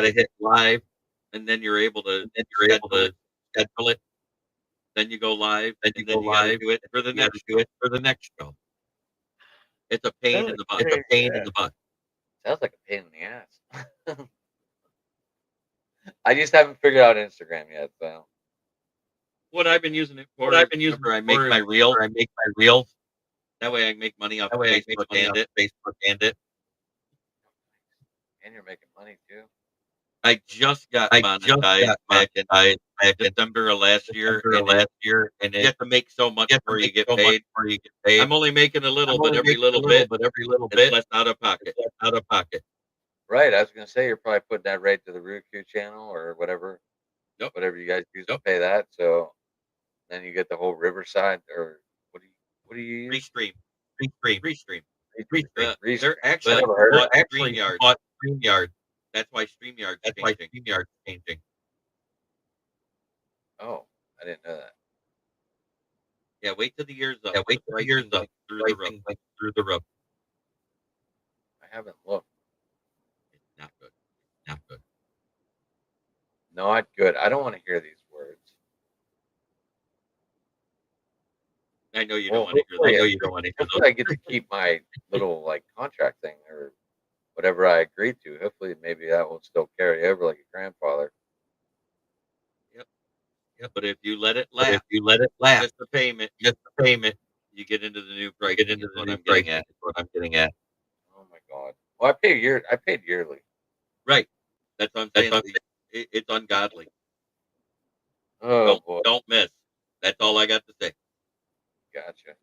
And then you're able to schedule it. Then you go live, and then you got to do it for the next show. It's a pain in the butt. Sounds like a pain in the ass. I just haven't figured out Instagram yet, so. What I've been using it for, I make my reels. That way I can make money off Facebook and it. And you're making money too. I just got monetized back in December of last year, and you have to make so much before you get paid. I'm only making a little, but every little bit, it's less out of pocket. Right, I was gonna say you're probably putting that right to the Roku channel or whatever. Yep. Whatever you guys use to pay that. So then you get the whole Riverside or what do you use? Restream. Restream. They're actually bought StreamYard. That's why StreamYard's changing. Oh, I didn't know that. Yeah, wait till the year's up. Through the roof. I haven't looked. It's not good. Not good. I don't want to hear these words. I know you don't want to hear those. Hopefully I get to keep my little like contract thing or whatever I agreed to. Hopefully maybe that will still carry over like a grandfather. Yep. But if you let it lapse, just the payment, you get into the new price. That's what I'm getting at. Oh my god. Well, I paid yearly. Right. That's what I'm saying. It's ungodly. Oh boy. Don't miss. That's all I got to say. Gotcha.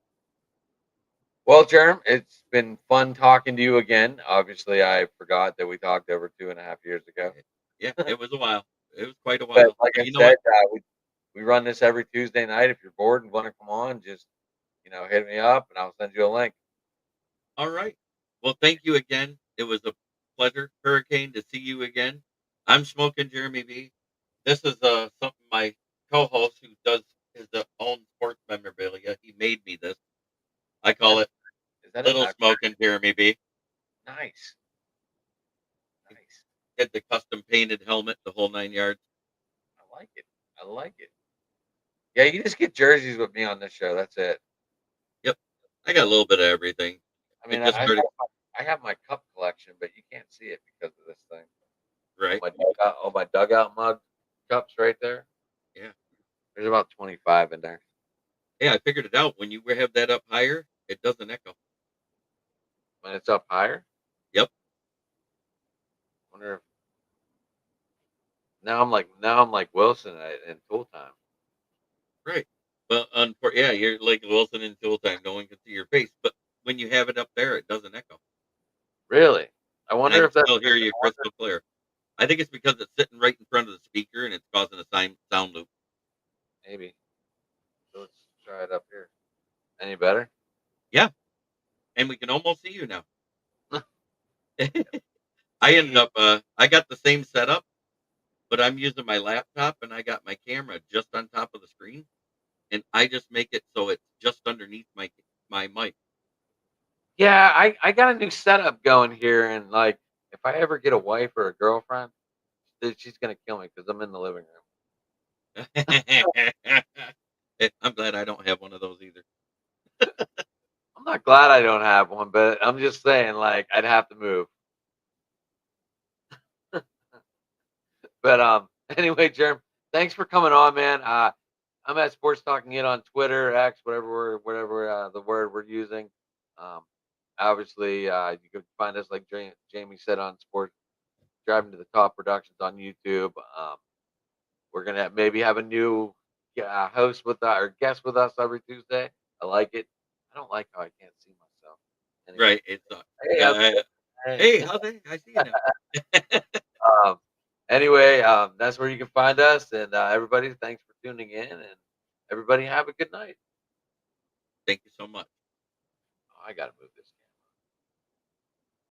Well, Jerm, it's been fun talking to you again. Obviously, I forgot that we talked over 2.5 years ago. Yeah, it was a while. It was quite a while. But like I said, we run this every Tuesday night. If you're bored and want to come on, just hit me up and I'll send you a link. All right. Well, thank you again. It was a pleasure, Hurricane, to see you again. I'm Smoking Jeremy B. This is something my co-host who does his own sports memorabilia. He made me this. I call it Little Smoking Jeremy B. Nice. Get the custom painted helmet, the whole 9 yards. I like it. Yeah, you just get jerseys with me on this show. That's it. Yep. I got a little bit of everything. I mean, I have my cup collection, but you can't see it because of this thing. Right. My dugout mug cups right there. Yeah. There's about 25 in there. Yeah, I figured it out. When you have that up higher, it doesn't echo. When it's up higher? Yep. Wonder if now I'm like Wilson in Tool Time. Right. Well, yeah, you're like Wilson in Tool Time. No one can see your face, but when you have it up there, it doesn't echo. Really? I wonder if that's still hear you crystal clear. I think it's because it's sitting right in front of the speaker and it's causing a sound loop. Maybe. So let's try it up here. Any better? And we can almost see you now. I ended up, I got the same setup, but I'm using my laptop and I got my camera just on top of the screen, and I just make it so it's just underneath my mic. Yeah, I got a new setup going here, and like, if I ever get a wife or a girlfriend, she's gonna kill me because I'm in the living room. I'm glad I don't have one of those either. I'm not glad I don't have one, but I'm just saying, like, I'd have to move. But anyway, Jerm, thanks for coming on, man. I'm at Sports Talking It on Twitter, X, whatever the word we're using. Um, obviously, you can find us like Jamie said on Sports Driving to the Top Productions on YouTube. We're gonna maybe have a new host with or guest with us every Tuesday. I like it. I don't like how I can't see myself. Anyway, Right. It's hey, hey, how's it? I see you now. Anyway, that's where you can find us. And everybody, thanks for tuning in. And everybody, have a good night. Thank you so much. Oh, I got to move this.